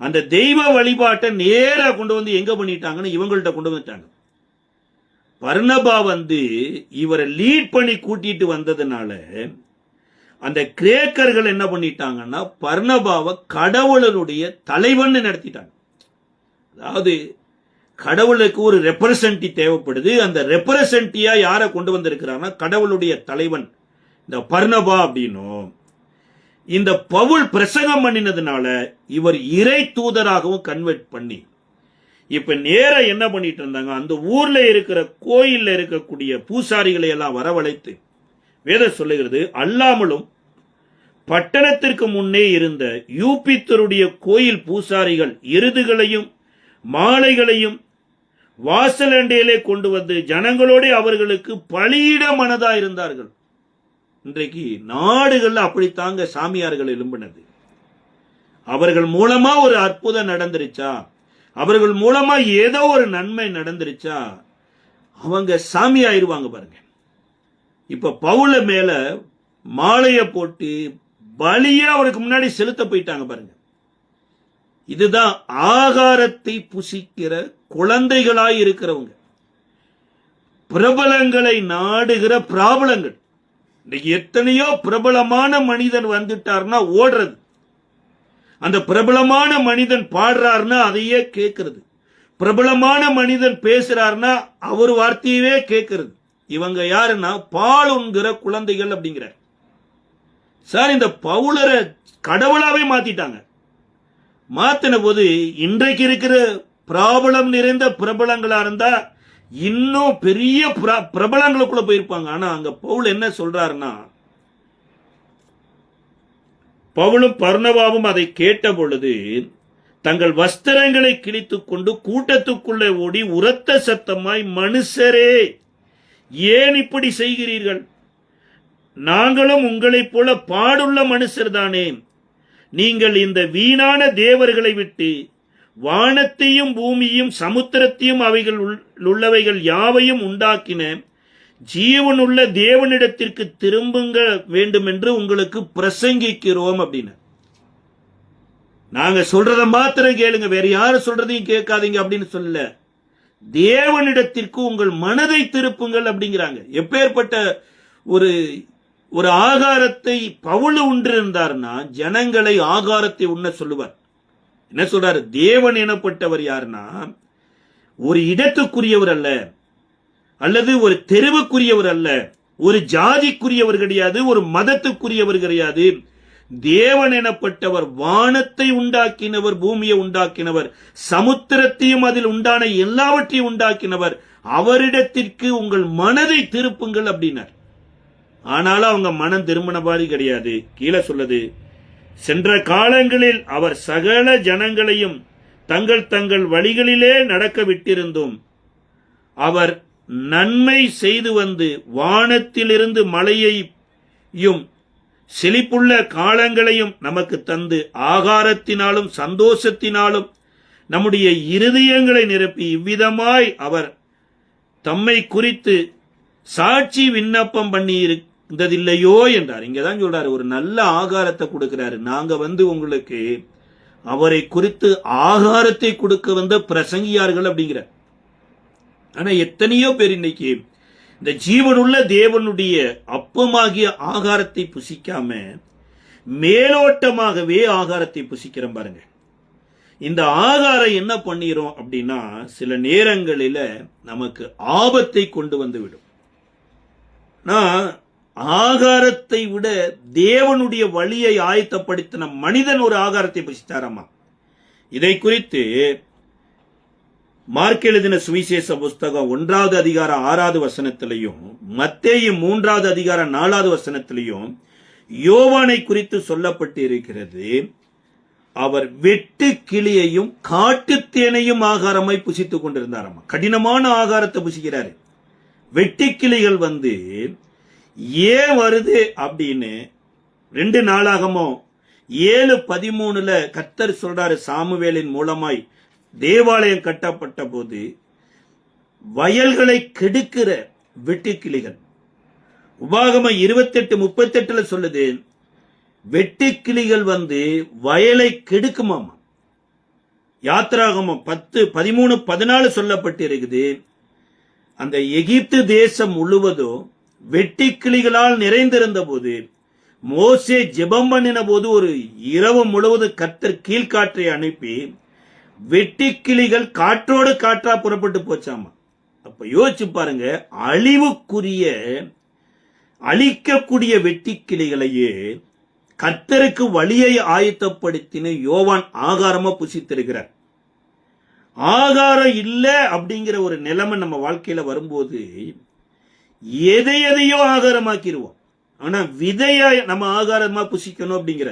அந்த தெய்வ வழிபாட்டை நேரா கொண்டு வந்து எங்க பண்ணிட்டாங்கன்னு இவங்கள்ட்ட கொண்டு வந்துட்டாங்க. பர்னபா இவரை லீட் பண்ணி கூட்டிட்டு வந்ததுனால அந்த கிரேக்கர்கள் என்ன பண்ணிட்டாங்கன்னா பர்னபாவை கடவுளுடைய தலைவன் நடத்திட்டாங்க. அதாவது கடவுளுக்கு ஒரு ரெப்ரசன்டி தேவைப்படுது. அந்த ரெப்ரசன்டியா யாரை கொண்டு வந்திருக்கிறாங்கன்னா கடவுளுடைய தலைவன் இந்த பர்னபா அப்படின்னும். இந்த பவுல் பிரசங்கம் பண்ணினதுனால இவர் இறை தூதராகவும் கன்வெர்ட் பண்ணி இப்ப நேர என்ன பண்ணிட்டு இருந்தாங்க, அந்த ஊர்ல இருக்கிற கோயில்ல இருக்கக்கூடிய பூசாரிகளை எல்லாம் வரவழைத்து வேதம் சொல்லுகிறது, அல்லாமலும் பட்டணத்திற்கு முன்னே இருந்த யூபித்தருடைய கோயில் பூசாரிகள் எருதுகளையும் மாலைகளையும் வாசலண்டையிலே கொண்டு வந்து ஜனங்களோட அவர்களுக்கு பலியிட மனதா இருந்தார்கள். இன்றைக்கு நாடுகள்ல அப்படித்தாங்க சாமியார்கள் எழும்பினது. அவர்கள் மூலமா ஒரு அற்புதம் நடந்துருச்சா, அவர்கள் மூலமா ஏதோ ஒரு நன்மை நடந்துருச்சா, அவங்க சாமி ஆயிருவாங்க பாருங்க. இப்ப பவுல மேல மாலைய போட்டு பலியா அவருக்கு முன்னாடி செலுத்த போயிட்டாங்க பாருங்க. இதுதான் ஆகாரத்தை புசிக்கிற குழந்தைகளாய் இருக்கிறவங்க, பிரபலங்களை நாடுகிற பிராபலங்கள். இன்னைக்கு எத்தனையோ பிரபலமான மனிதன் வந்துட்டார்னா ஓடுறது, அந்த பிரபலமான மனிதன் பாடுறாருன்னா அதையே கேட்கிறது, பிரபலமான மனிதன் பேசுறாருன்னா அவர் வார்த்தையவே கேட்கிறது. இவங்க யாருன்னா பாலுங்கிற குழந்தைகள் அப்படிங்கிற. சார், இந்த பவுலரை கடவுளாவே மாத்திட்டாங்க. மாத்தின போது இன்றைக்கு இருக்கிற பிராபலம் நிறைந்த பிரபலங்களா இருந்தா இன்னும் பெரிய பிரபலங்களுக்குள்ள போயிருப்பாங்க. ஆனா அங்க பவுல் என்ன சொல்றாருன்னா, பவுலும் பர்னபாவும் அதை கேட்ட பொழுது தங்கள் வஸ்திரங்களை கிழித்துக் கொண்டு கூட்டத்துக்குள்ளே ஓடி உரத்த சத்தமாய், மனுஷரே, ஏன் இப்படி செய்கிறீர்கள்? நாங்களும் உங்களைப் போல பாடுள்ள மனுஷர் தானே. நீங்கள் இந்த வீணான தேவர்களை விட்டு வானத்தையும் பூமியையும் சமுத்திரத்தையும் அவைகள் உள்ளவைகள் யாவையும் உண்டாக்கின ஜீவனுள்ள தேவனிடத்திற்கு திரும்புங்க வேண்டும் என்று உங்களுக்கு பிரசங்கிக்கிறோம் அப்படின்னு. நாங்க சொல்றத மாத்திரம் கேளுங்க, வேற யாரும் சொல்றதையும் கேட்காதீங்க அப்படின்னு சொல்லல. தேவனிடத்திற்கு உங்கள் மனதை திருப்புங்கள் அப்படிங்கிறாங்க. எப்பேற்பட்ட ஒரு ஒரு ஆகாரத்தை பவுல் உண்டிருந்தார்னா ஜனங்களை ஆகாரத்தை உண்ண சொல்லுவார். என்ன சொல்றாரு? தேவன் எனப்பட்டவர் யாருன்னா ஒரு இடத்துக்குரியவர் அல்ல, அல்லது ஒரு தெருவுக்குரியவர் அல்ல, ஒரு ஜாதிக்குரியவர் கிடையாது, ஒரு மதத்துக்குரியவர் கிடையாது. தேவன் எனப்பட்டவர் வானத்தை உண்டாக்கினவர், பூமியை உண்டாக்கினவர், சமுத்திரத்தையும் அதில் உண்டான எல்லாவற்றையும் உண்டாக்கினவர். அவரிடத்திற்கு உங்கள் மனதை திருப்புங்கள் அப்படின்னார். ஆனாலும் அவங்க மனம் திரும்பின மாதிரி கிடையாது. கீழே சொல்லுது, சென்ற காலங்களில் அவர் சகல ஜனங்களையும் தங்கள் தங்கள் வழிகளிலே நடக்க விட்டிருந்தும் அவர் நன்மை செய்து வந்து வானத்திலிருந்து மழையையும் செழிப்புள்ள காலங்களையும் நமக்கு தந்து ஆகாரத்தினாலும் சந்தோஷத்தினாலும் நம்முடைய இருதயங்களை நிரப்பி இவ்விதமாய் அவர் தம்மை குறித்து சாட்சி விண்ணப்பம் பண்ணி இருந்ததில்லையோ என்றார். இங்கதான் சொல்றாரு, ஒரு நல்ல ஆகாரத்தை கொடுக்கிறாரு. நாங்க உங்களுக்கு அவரை குறித்து ஆகாரத்தை கொடுக்க வந்த பிரசங்கியார்கள் அப்படிங்கிற. ஆனா எத்தனையோ பேர் இன்னைக்கு இந்த ஜீவனுள்ள தேவனுடைய அப்பமாகிய ஆகாரத்தை புசிக்காம மேலோட்டமாகவே ஆகாரத்தை புசிக்கிறோம் பாருங்க. இந்த ஆகாரம் என்ன பண்ணிரும் அப்படின்னா சில நேரங்களில நமக்கு ஆபத்தை கொண்டு வந்து விடும். ஆகாரத்தை விட தேவனுடைய வழியை ஆயத்தப்படுத்தின மனிதன் ஒரு ஆகாரத்தை புசித்தாராமா. இதை குறித்து மார்க் எழுதின சுவிசேஷ புஸ்தகம் 1வது அதிகாரம் 6வது வசனத்திலையும் மத்தேயு 3வது அதிகாரம் 4வது வசனத்திலையும் யோவானை குறித்து சொல்லப்பட்டு இருக்கிறது. அவர் வெட்டு கிளியையும் காட்டுத்தேனையும் ஆகாரமாய் புசித்துக் கொண்டிருந்தாராமா. கடினமான ஆகாரத்தை புசிக்கிறாரு. வெட்டுக்கிளிகள் ஏன் வருது அப்படின்னு 2 நாளாகமோ 7:13 கர்த்தர் சொல்றாரு. சாமுவேலின் மூலமாய் தேவாலயம் கட்டப்பட்ட போது வயல்களை கெடுக்கிற வெட்டுக்கிளிகள். உபாகமம் 28:38 சொல்லுது, வெட்டுக்கிளிகள் வயலை கெடுக்குமாமா. யாத்ராகமம் 10:13-14 சொல்லப்பட்டு இருக்குது. அந்த எகிப்து தேசம் முழுவதும் வெட்டுக்கிளிகளால் நிறைந்திருந்த போது மோசே ஜெபம் பண்ணின போது ஒரு இரவு முழுவதும் கர்த்தர் கீழ்காற்றை அனுப்பி வெட்டுக்கிளிகள் காற்றோடு காற்றா புறப்பட்டு போச்சாமா. அப்ப யோசிச்சு பாருங்க, அழிக்கக்கூடிய வெட்டுக்கிளிகளையே கர்த்தருக்கு வழியை ஆயத்தப்படுத்தின யோவான் ஆகாரமா புசித்திருக்கிறார். ஆகாரம் இல்ல அப்படிங்கிற ஒரு நிலைமை நம்ம வாழ்க்கையில வரும்போது எதையோ ஆகாரமாக்கிடுவோம். ஆனா விதையா நம்ம ஆகாரமா புசிக்கணும் அப்படிங்கிற.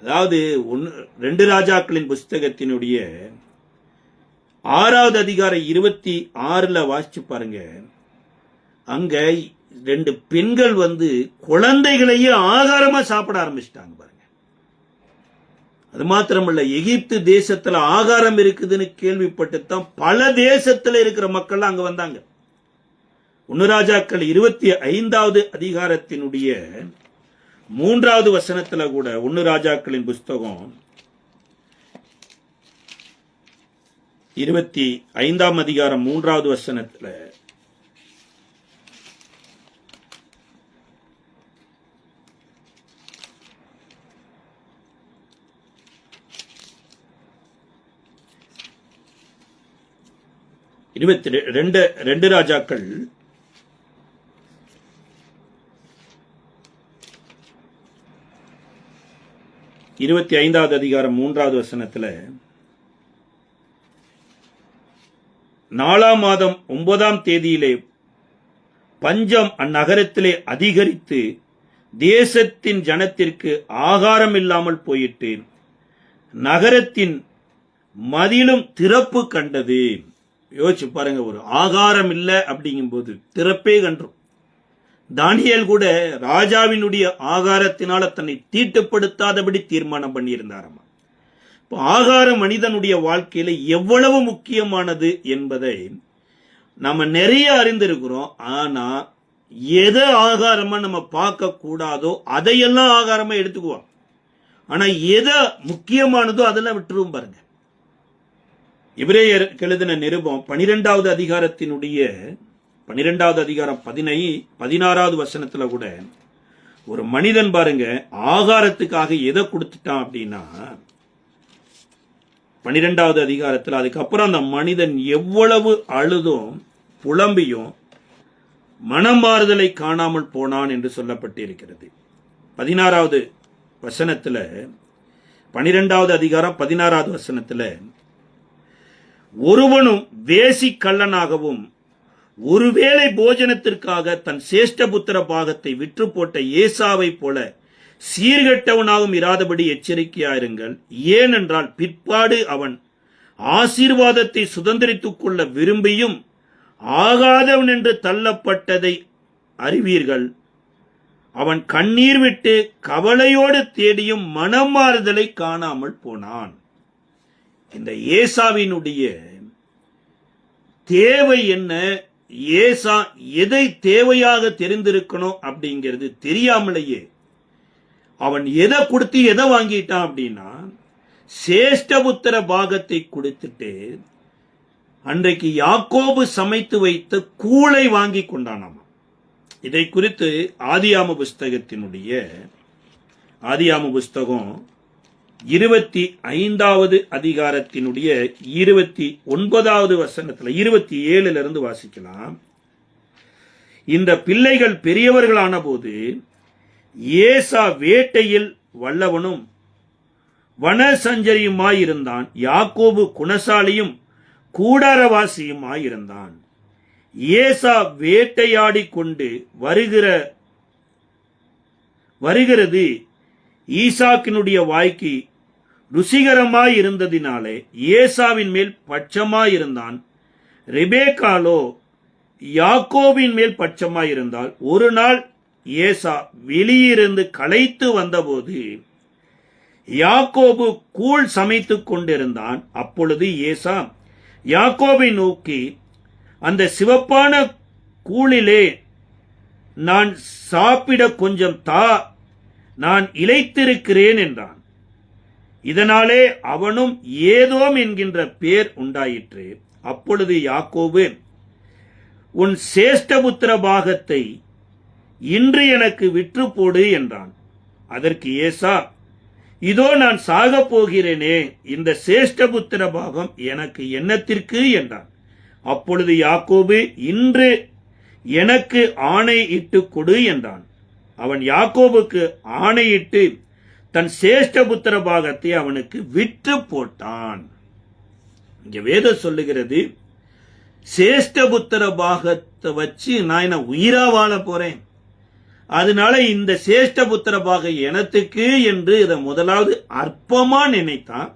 அதாவது 2 ராஜாக்களின் புஸ்தகத்தினுடைய 6வது அதிகாரம் 26 வாசிச்சு பாருங்க. அங்க 2 பெண்கள் குழந்தைகளையே ஆகாரமா சாப்பிட ஆரம்பிச்சிட்டாங்க பாருங்க. அது மாத்திரமல்ல, எகிப்து தேசத்துல ஆகாரம் இருக்குதுன்னு கேள்விப்பட்டுத்தான் பல தேசத்துல இருக்கிற மக்கள் அங்க வந்தாங்க. 1 ராஜாக்கள் 25வது அதிகாரத்தினுடைய 3வது வசனத்துல கூட 1 ராஜாக்களின் புஸ்தகம் 25ஆம் அதிகாரம் 3வது வசனத்துல ரெண்டு ராஜாக்கள் 25வது அதிகாரம் 3வது வசனத்துல 4ஆம் மாதம் 9ஆம் தேதியிலே பஞ்சம் அந்நகரத்திலே அதிகரித்து தேசத்தின் ஜனத்திற்கு ஆகாரம் இல்லாமல் போயிட்டு நகரத்தின் மதிலும் திறப்பு கண்டது. யோசிச்சு பாருங்க, ஒரு ஆகாரம் இல்லை அப்படிங்கும்போது திறப்பே கண்டோம். தானியேல் கூட ராஜாவினுடைய ஆகாரத்தினால தன்னை தீட்டுப்படுத்தாதபடி தீர்மானம் பண்ணியிருந்தாராம். இப்போ ஆகாரம் மனிதனுடைய வாழ்க்கையில எவ்வளவு முக்கியமானது என்பதை நம்ம நிறைய அறிந்திருக்கிறோம். ஆனா எதை ஆகாரமா நம்ம பார்க்க கூடாதோ அதையெல்லாம் ஆகாரமா எடுத்துக்குவோம். ஆனா எதை முக்கியமானதோ அதெல்லாம் விட்டுருவோம் பாருங்க. எபிரேயர் எழுதின நிருபம் 12வது அதிகாரத்தினுடைய 12வது அதிகாரம் 16வது வசனத்துல கூட ஒரு மனிதன் பாருங்க ஆகாரத்துக்காக எதை கொடுத்துட்டான் அப்படின்னா 12வது அதிகாரத்தில் அதுக்கப்புறம் அந்த மனிதன் எவ்வளவு அழுதும் புலம்பியும் மனமாறுதலை காணாமல் போனான் என்று சொல்லப்பட்டிருக்கிறது. 16வது வசனத்துல 12வது அதிகாரம் 16வது வசனத்துல ஒருவனும் வேசி கள்ளனாகவும் ஒருவேளை போஜனத்திற்காக தன் சேஷ்டபுத்திர பாகத்தை விற்று போட்ட ஏசாவை போல சீர்கெட்டவனாகவும் இராதபடி எச்சரிக்கையாயிருங்கள். ஏனென்றால் பிற்பாடு அவன் ஆசீர்வாதத்தை சுதந்திரித்துக் கொள்ள விரும்பியும் ஆகாதவன் என்று தள்ளப்பட்டதை அறிவீர்கள். அவன் கண்ணீர் விட்டு கவலையோடு தேடியும் மனமாறுதலை காணாமல் போனான். இந்த ஏசாவினுடைய தேவை என்ன, ஏசா எதை தேவையாக தெரிந்திருக்கணும் அப்படிங்கிறது தெரியாமலேயே அவன் எதை கொடுத்து எதை வாங்கிட்டான் அப்படின்னா சேஷ்டபுத்திர பாகத்தை கொடுத்துட்டு அன்றைக்கு யாக்கோபு சமைத்து வைத்த கூளை வாங்கி கொண்டானாம். இதை குறித்து ஆதியாம புஸ்தகம் 25வது அதிகாரத்தினுடைய 29வது வசனத்துல 27ல இருந்து வாசிக்கலாம். இந்த பிள்ளைகள் பெரியவர்களான போது ஏசா வேட்டையில் வல்லவனும் வனசஞ்சரியுமாயிருந்தான். யாக்கோபு குணசாலியும் கூடாரவாசியுமாயிருந்தான். ஏசா வேட்டையாடி கொண்டு வருகிறது ஈசாக்கினுடைய வாய்க்கு ருசிகரமாயிருந்ததினாலே ஏசாவின் மேல் பட்சமாயிருந்தான். ரெபேக்காலோ யாக்கோபின் மேல் பட்சமாயிருந்தால். ஒரு நாள் ஏசா வெளியிருந்து களைத்து வந்தபோது யாக்கோபு கூழ் சமைத்துக் கொண்டிருந்தான். அப்பொழுது ஏசா யாக்கோபை நோக்கி, அந்த சிவப்பான கூழிலே நான் சாப்பிட கொஞ்சம் தா, நான் இளைத்திருக்கிறேன் என்றான். இதனாலே அவனும் ஏதோம் என்கின்ற பேர் உண்டாயிற்று. அப்பொழுது யாக்கோபு, உன் சேஷ்டபுத்திர பாகத்தை இன்று எனக்கு விற்று போடு என்றான். அதற்கு ஏசா, இதோ நான் சாகப் போகிறேனே, இந்த சேஷ்டபுத்திர பாகம் எனக்கு என்னத்திற்கு என்றான். அப்பொழுது யாக்கோபு, இன்று எனக்கு ஆணை இட்டு கொடு என்றான். அவன் யாக்கோபுக்கு ஆணையிட்டு தன் சேஷ்டபுத்திர பாகத்தை அவனுக்கு விற்று போட்டான். இங்க வேதம் சொல்லுகிறது, சேஷ்டபுத்திர பாகத்தை வச்சு நான் என்ன உயிரா வாழ போறேன், அதனால இந்த சேஷ்டபுத்திர பாகம் எனத்துக்கு என்று இதை முதலாவது அற்பமா நினைத்தான்.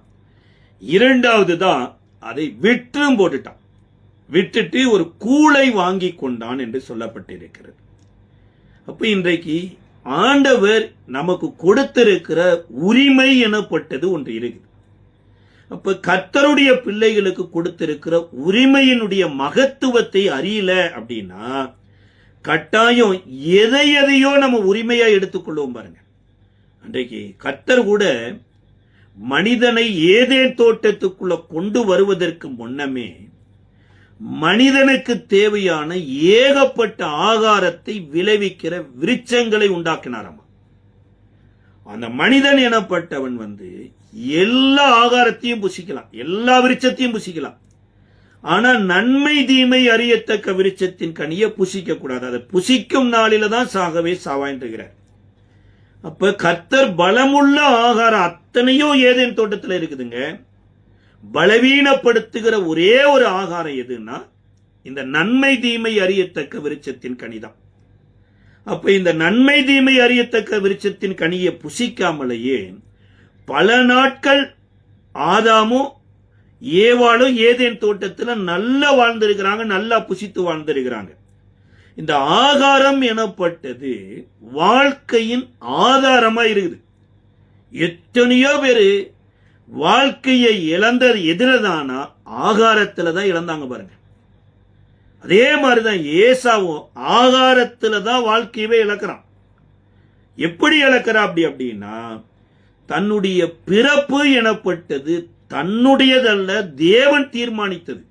இரண்டாவது தான் அதை விற்றும் போட்டுட்டான். விட்டுட்டு ஒரு கூளை வாங்கி கொண்டான் என்று சொல்லப்பட்டிருக்கிறது. அப்ப இன்றைக்கு ஆண்டவர் நமக்கு கொடுத்திருக்கிற உரிமை எனப்பட்டது ஒன்று இருக்குது. அப்ப கர்த்தருடைய பிள்ளைகளுக்கு கொடுத்திருக்கிற உரிமையினுடைய மகத்துவத்தை அறியல அப்படின்னா கட்டாயம் எதையோ நம்ம உரிமையா எடுத்துக்கொள்வோம் பாருங்க. அன்றைக்கு கர்த்தர் கூட மனிதனை ஏதேன் தோட்டத்துக்குள்ள கொண்டு வருவதற்கு முன்னமே மனிதனுக்கு தேவையான ஏகப்பட்ட ஆகாரத்தை விளைவிக்கிற விருட்சங்களை உண்டாக்கினாராம். அந்த மனிதன் எனப்பட்டவன் எல்லா ஆகாரத்தையும் புசிக்கலாம், எல்லா விருட்சத்தையும் புசிக்கலாம். ஆனா நன்மை தீமை அறியத்தக்க விருட்சத்தின் கனியை புசிக்க கூடாது. அதை புசிக்கும் நாளில தான் சாகவே சாவாயின்றார். அப்ப கர்த்தர் பலமுள்ள ஆகாரம் அத்தனையும் ஏதேன் தோட்டத்தில் இருக்குதுங்க. பலவீனப்படுத்துகிற ஒரே ஒரு ஆகாரம் எதுன்னா இந்த நன்மை தீமை அறியத்தக்க விருட்சத்தின் கனிதான். அப்ப இந்த நன்மை தீமை அறியத்தக்க விருட்சத்தின் கனியை புசிக்காமலேயே பல நாட்கள் ஆதாமும் ஏவாளும் ஏதேன் தோட்டத்தில் நல்லா வாழ்ந்திருக்கிறாங்க, நல்லா புசித்து வாழ்ந்திருக்கிறாங்க. இந்த ஆகாரம் எனப்பட்டது வாழ்க்கையின் ஆதாரமா இருக்குது. எத்தனையோ பேரு வாழ்க்கையை இழந்தது எதிரதானா ஆகாரத்துல தான் இழந்தாங்க பாருங்க. அதே மாதிரிதான் ஏசாவும் ஆகாரத்துல தான் வாழ்க்கையவே இழக்கிறான். எப்படி இழக்கிறா அப்படின்னா தன்னுடைய பிறப்பு எனப்பட்டது தன்னுடையதல்ல, தேவன் தீர்மானித்தது.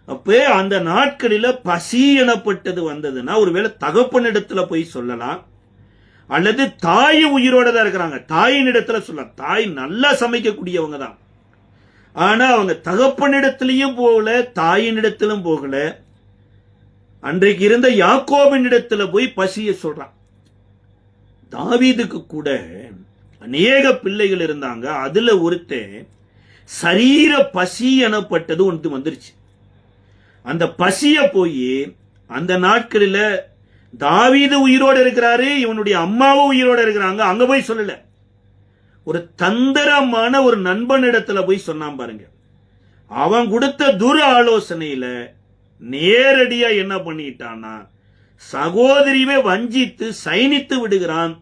அப்ப அந்த நாட்களில பசி எனப்பட்டது வந்ததுன்னா ஒருவேளை தகப்பனிடத்துல போய் சொல்லலாம், அல்லது தாய் உயிரோட தான் இருக்கிறாங்க, தாயின் இடத்துல சொல்லலாம். தாய் நல்லா சமைக்கக்கூடியவங்க தான், ஆனா அவங்க தகப்பனிடத்திலையும் போகல, தாயினிடத்திலும் போகல. அன்றைக்கு இருந்த யாக்கோபின் இடத்துல போய் பசிய சொல்றான். தாவீதுக்கு கூட அநேக பிள்ளைகள் இருந்தாங்க, அதுல ஒருத்தன் சரீர பசி எனப்பட்டது ஒன்று வந்துருச்சு. அந்த பசிய போய் அந்த நாட்களில தாவீது உயிரோடு இருக்கிறாரு, இவனுடைய அம்மாவும் உயிரோடு இருக்கிறாங்க, அங்க போய் சொல்லல, ஒரு தந்திரமான ஒரு நண்பனிடத்துல போய் சொன்னான் பாருங்க. அவன் கொடுத்த துர் ஆலோசனையில நேரடியா என்ன பண்ணிட்டான்னா சகோதரியே வஞ்சித்து சைனித்து விடுகிறான்.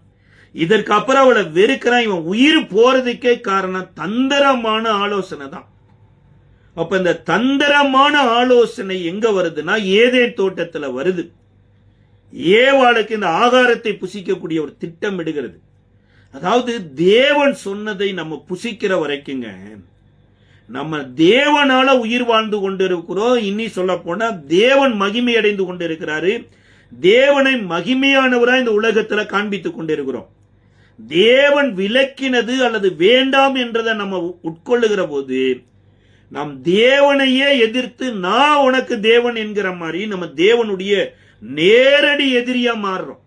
இதற்கு அப்புறம் அவளை வெறுக்கிறான். இவன் உயிர் போறதுக்கே காரணம் தந்திரமான ஆலோசனை தான். அப்ப இந்த தந்திரமான ஆலோசனை எங்க வருதுன்னா ஏதேன் தோட்டத்துல வருது. ஏவாளுக்கு இந்த ஆகாரத்தை புசிக்கக்கூடிய ஒரு திட்டம் இடுகிறது. அதாவது தேவன் சொன்னதை நம்ம புசிக்கிற வரைக்குங்க நம்ம தேவனால உயிர் வாழ்ந்து கொண்டிருக்கிறோம். இனி சொல்ல போனா தேவன் மகிமை அடைந்து கொண்டிருக்கிறாரு. தேவனை மகிமையானவராய் இந்த உலகத்துல காண்பித்துக் கொண்டிருக்கிறோம். தேவன் விலக்கினது அல்லது வேண்டாம் என்றதை நம்ம உட்கொள்ளுகிற போது நாம் தேவனையே எதிர்த்து நான் உனக்கு தேவன் என்கிற மாதிரி நம்ம தேவனுடைய நேரடி எதிரியா மாறுறோம்.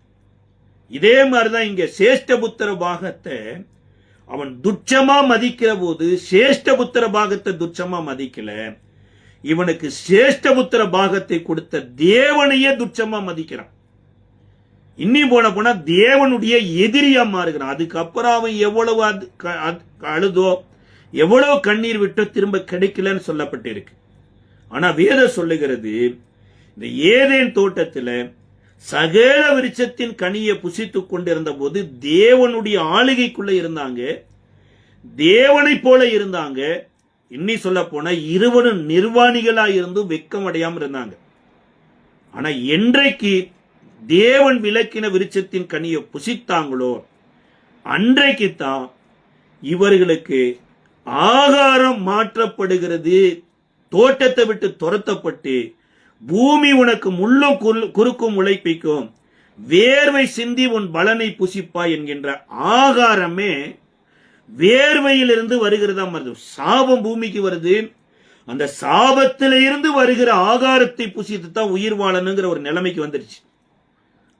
இதே மாதிரிதான் இங்க சேஷ்டபுத்திர பாகத்தை அவன் துச்சமா மதிக்கிற போது சேஷ்டபுத்திர பாகத்தை துச்சமா மதிக்கல, இவனுக்கு சேஷ்டபுத்திர பாகத்தை கொடுத்த தேவனையே துச்சமா மதிக்கிறான். இன்னி போனா தேவனுடைய எதிரியா மாறுகிறான். அதுக்கப்புறம் அவன் எவ்வளவு அழுதோ எவ்வளவு கண்ணீர் விட்டோ திரும்ப கிடைக்கலன்னு சொல்லப்பட்டிருக்கு. ஆனா வேதம் சொல்லுகிறது இந்த ஏதேன் தோட்டத்துல சகல விருட்சத்தின் கனியை புசித்துக் கொண்டிருந்த போது தேவனுடைய ஆளுகைக்குள்ள இருந்தாங்க, தேவனை போல இருந்தாங்க. இன்னி சொல்ல போனா இருவரும் நிர்வாணிகளா இருந்தும் வெக்கம் அடையாம இருந்தாங்க. ஆனா என்றைக்கு தேவன் விலக்கின விருட்சத்தின் கனியை புசித்தாங்களோ அன்றைக்கு தான் இவர்களுக்கு ஆகாரம் மாற்றப்படுகிறது. தோட்டத்தை விட்டு துரத்தப்பட்டு பூமி உனக்கு முள்ளும் குறுக்கும் உழைப்பிக்கும், வேர்வை சிந்தி உன் பலனை புசிப்பா என்கின்ற ஆகாரமே வேர்வையிலிருந்து வருகிறதா வருது. சாபம் பூமிக்கு வருது, அந்த சாபத்தில இருந்து வருகிற ஆகாரத்தை புசித்து தான் உயிர் வாழணுங்கிற ஒரு நிலைமைக்கு வந்துருச்சு.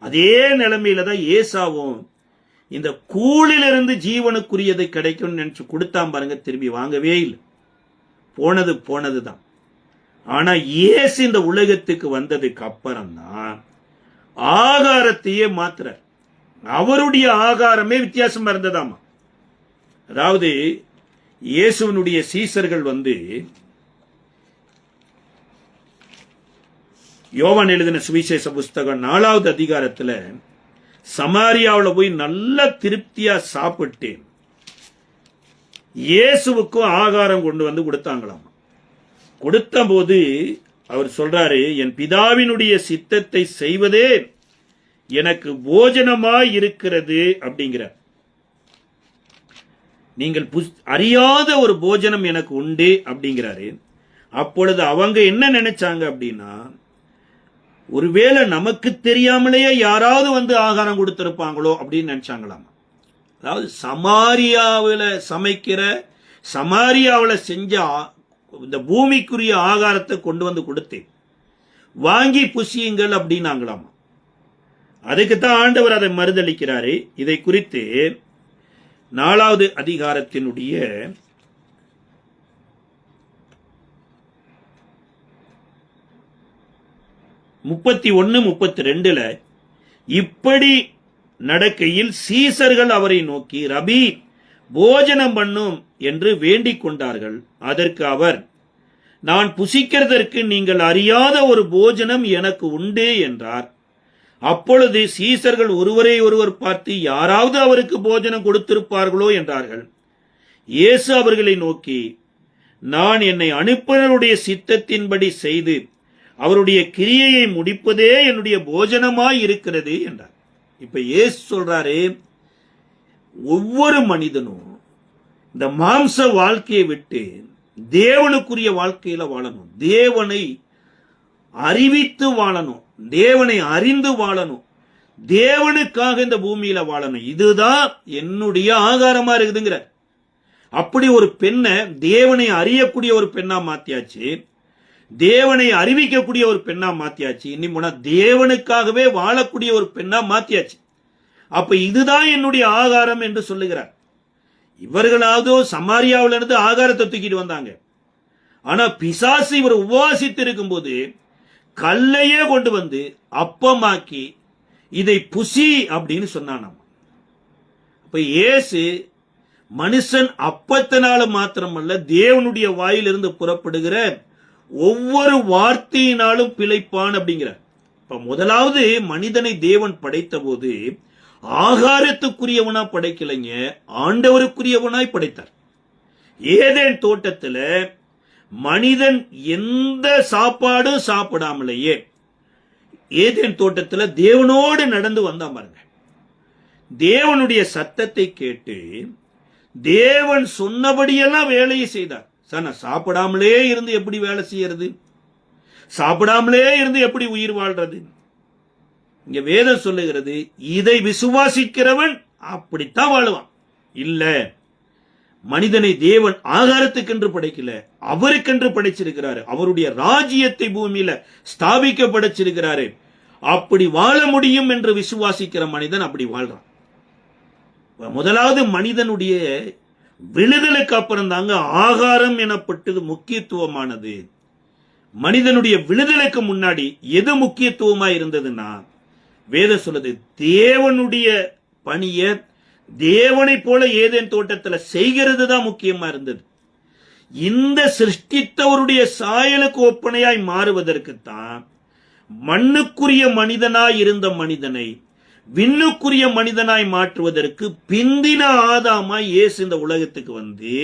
அதே நிலைமையில தான் ஏசாவும் இந்த கூழிலிருந்து ஜீவனுக்குரியதை கிடைக்கும் நினைச்சு கொடுத்தான் பாருங்க, திரும்பி வாங்கவே இல்லை. போனதுதான். ஆனா இயேசு இந்த உலகத்துக்கு வந்ததுக்கு அப்புறம் தான் ஆகாரத்தையே மாத்துறார். அவருடைய ஆகாரமே வித்தியாசமா இருந்ததாமா. அதாவது இயேசுவினுடைய சீசர்கள் யோவான் எழுதின சுவிசேஷ புஸ்தகம் 4வது அதிகாரத்துல சமாரியாவில் போய் நல்ல திருப்தியா சாப்பிட்டு இயேசுவுக்கும் ஆகாரம் கொண்டு வந்து கொடுத்தாங்களாம். கொடுத்த போது அவர் சொல்றாரு, என் பிதாவினுடைய சித்தத்தை செய்வதே எனக்கு போஜனமாய் இருக்கிறது அப்படிங்கிறார். நீங்கள் அறியாத ஒரு போஜனம் எனக்கு உண்டு அப்படிங்கிறாரு. அப்பொழுது அவங்க என்ன நினைச்சாங்க அப்படின்னா, ஒருவேளை நமக்கு தெரியாமலேயே யாராவது வந்து ஆகாரம் கொடுத்திருப்பாங்களோ அப்படின்னு நினைச்சாங்களாம். அதாவது சமாரியாவில் சமைக்கிற, சமாரியாவில் செஞ்ச இந்த பூமிக்குரிய ஆகாரத்தை கொண்டு வந்து கொடுத்து வாங்கி புசியுங்கள் அப்படின்னாங்களாம். அதுக்குத்தான் ஆண்டவர் அதை மறுதளிக்கிறாரு. இதை குறித்து 4வது அதிகாரத்தினுடைய 31, 32ல இப்படி நடக்கையில் சீசர்கள் அவரை நோக்கி, ரபி, போஜனம் பண்ணும் என்று வேண்டிக் கொண்டார்கள். அதற்கு அவர், நான் புசிக்கிறதற்கு நீங்கள் அறியாத ஒரு போஜனம் எனக்கு உண்டு என்றார். அப்பொழுது சீசர்கள் ஒருவரை ஒருவர் பார்த்து, யாராவது அவருக்கு போஜனம் கொடுத்திருப்பார்களோ என்றார்கள். இயேசு அவர்களை நோக்கி, நான் என்னை அனுப்பினருடைய சித்தத்தின்படி செய்து அவருடைய கிரியையை முடிப்பதே என்னுடைய போஜனமாய் இருக்கிறது என்றார். இப்ப இயேசு சொல்றாரு, ஒவ்வொரு மனிதனும் இந்த மாம்ச வாழ்க்கையை விட்டு தேவனுக்குரிய வாழ்க்கையில வாழணும். தேவனை அறிவித்து வாழணும். தேவனை அறிந்து வாழணும். தேவனுக்காக இந்த பூமியில வாழணும். இதுதான் என்னுடைய ஆகாரமா இருக்குதுங்கிற. அப்படி ஒரு பெண்ணை தேவனை அறியக்கூடிய ஒரு பெண்ணா மாத்தியாச்சு. தேவனை அறிவிக்கக்கூடிய ஒரு பெண்ணா மாத்தியாச்சு. இன்னும் போனா தேவனுக்காகவே வாழக்கூடிய ஒரு பெண்ணா மாத்தியாச்சு. அப்ப இதுதான் என்னுடைய ஆகாரம் என்று சொல்லுகிறார். இவர்களாவதோ சமாரியாவில இருந்து ஆகாரத்தை தூக்கிட்டு வந்தாங்க. ஆனா பிசாசு இவர் உபவாசித்து இருக்கும் போது கல்லையே கொண்டு வந்து அப்பமாக்கி இதை புசி அப்படின்னு சொன்னானாம். அப்ப இயேசு மனுஷன் அப்பத்தினால மாத்திரமல்ல, தேவனுடைய வாயிலிருந்து புறப்படுகிற ஒவ்வொரு வார்த்தையினாலும் பிழைப்பான் அப்படிங்கிறார். இப்ப முதலாவது மனிதனை தேவன் படைத்த போது ஆகாரத்துக்குரியவனா படைக்கலைங்க, ஆண்டவருக்குரியவனாய் படைத்தார். ஏதேன் தோட்டத்துல மனிதன் எந்த சாப்பாடும் சாப்பிடாமலேயே ஏதேன் தோட்டத்துல தேவனோடு நடந்து வந்தான் பாருங்க. தேவனுடைய சத்தத்தை கேட்டு தேவன் சொன்னபடியெல்லாம் வேலையை செய்தார். சார், நான் சாப்பிடாமலே இருந்து எப்படி வேலை செய்யறது? சாப்பிடாமலே இருந்து எப்படி உயிர் வாழ்றது? இங்க வேதம் சொல்லுகிறது, இதை விசுவாசிக்கிறவன் அப்படித்தான் வாழுவான். இல்ல, மனிதனை தேவன் ஆகாரத்துக்கென்று படைக்கல, அவருக்கென்று படைச்சிருக்கிறாரு. அவருடைய ராஜ்யத்தை பூமியில ஸ்தாபிக்க படைச்சிருக்கிறாரு. அப்படி வாழ முடியும் என்று விசுவாசிக்கிற மனிதன் அப்படி வாழ்றான். முதலாவது மனிதனுடைய விழுதலுக்கு அப்புறம் தாங்க ஆகாரம் எனப்பட்டது முக்கியத்துவமானது. மனிதனுடைய விழுதலுக்கு முன்னாடி எது முக்கியத்துவமா இருந்ததுன்னா, வேதம் சொல்லுது, தேவனுடைய பணியை தேவனை போல ஏதேன் தோட்டத்துல செய்கிறது தான் முக்கியமா இருந்தது. இந்த சிருஷ்டித்தவருடைய சாயலுக்கு ஒப்பனையாய் மாறுவதற்குத்தான் மண்ணுக்குரிய மனிதனாய் இருந்த மனிதனை விண்ணுக்குரிய மனிதனாய் மாற்றுவதற்கு பிந்தின ஆதாமாய் இயேசு இந்த உலகத்துக்கு வந்து,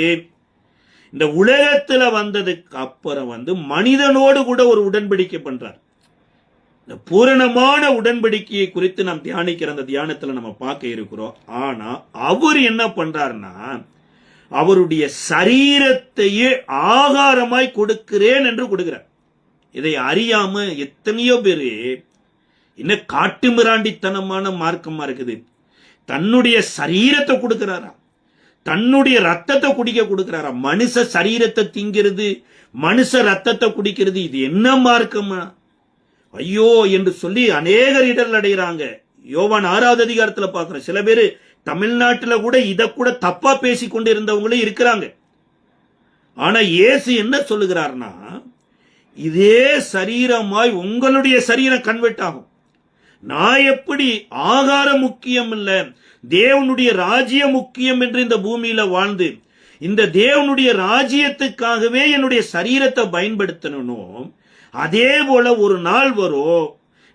இந்த உலகத்துல வந்ததுக்கு அப்புறம் மனிதனோடு கூட ஒரு உடன்படிக்கை பண்றார். இந்த பூரணமான உடன்படிக்கையை குறித்து நாம் தியானிக்கிற அந்த தியானத்துல நம்ம பார்க்க இருக்கிறோம். ஆனா அவர் என்ன பண்றாருன்னா, அவருடைய சரீரத்தையே ஆகாரமாய் கொடுக்கிறேன் என்று கொடுக்கிறார். இதை அறியாம எத்தனையோ பேரு இன்னும் காட்டு மிராண்டித்தனமான மார்க்கமா இருக்குது. தன்னுடைய சரீரத்தை கொடுக்கிறாரா, தன்னுடைய ரத்தத்தை குடிக்க கொடுக்கிறாரா? மனுஷ சரீரத்தை திங்கிறது, மனுஷ ரத்தத்தை குடிக்கிறது, இது என்ன மார்க்கமா? ஐயோ என்று சொல்லி அநேகர் இடர் அடைகிறாங்க. யோவான் 6வது அதிகாரத்துல பாக்குறோம். சில பேரு தமிழ்நாட்டுல கூட இதை கூட தப்பா பேசி கொண்டு இருந்தவங்களே இருக்கிறாங்க. ஆனா இயேசு என்ன சொல்லுகிறார்னா, இதே சரீரமாய் உங்களுடைய சரீரம் கன்வெர்ட் ஆகும். நான் எப்படி ஆகாரம் முக்கியம் இல்ல, தேவனுடைய ராஜ்யம் முக்கியம் என்று இந்த பூமியில வாழ்ந்து இந்த தேவனுடைய ராஜ்யத்துக்காகவே என்னுடைய சரீரத்தை பயன்படுத்தணும், அதே போல ஒரு நாள் வரும்,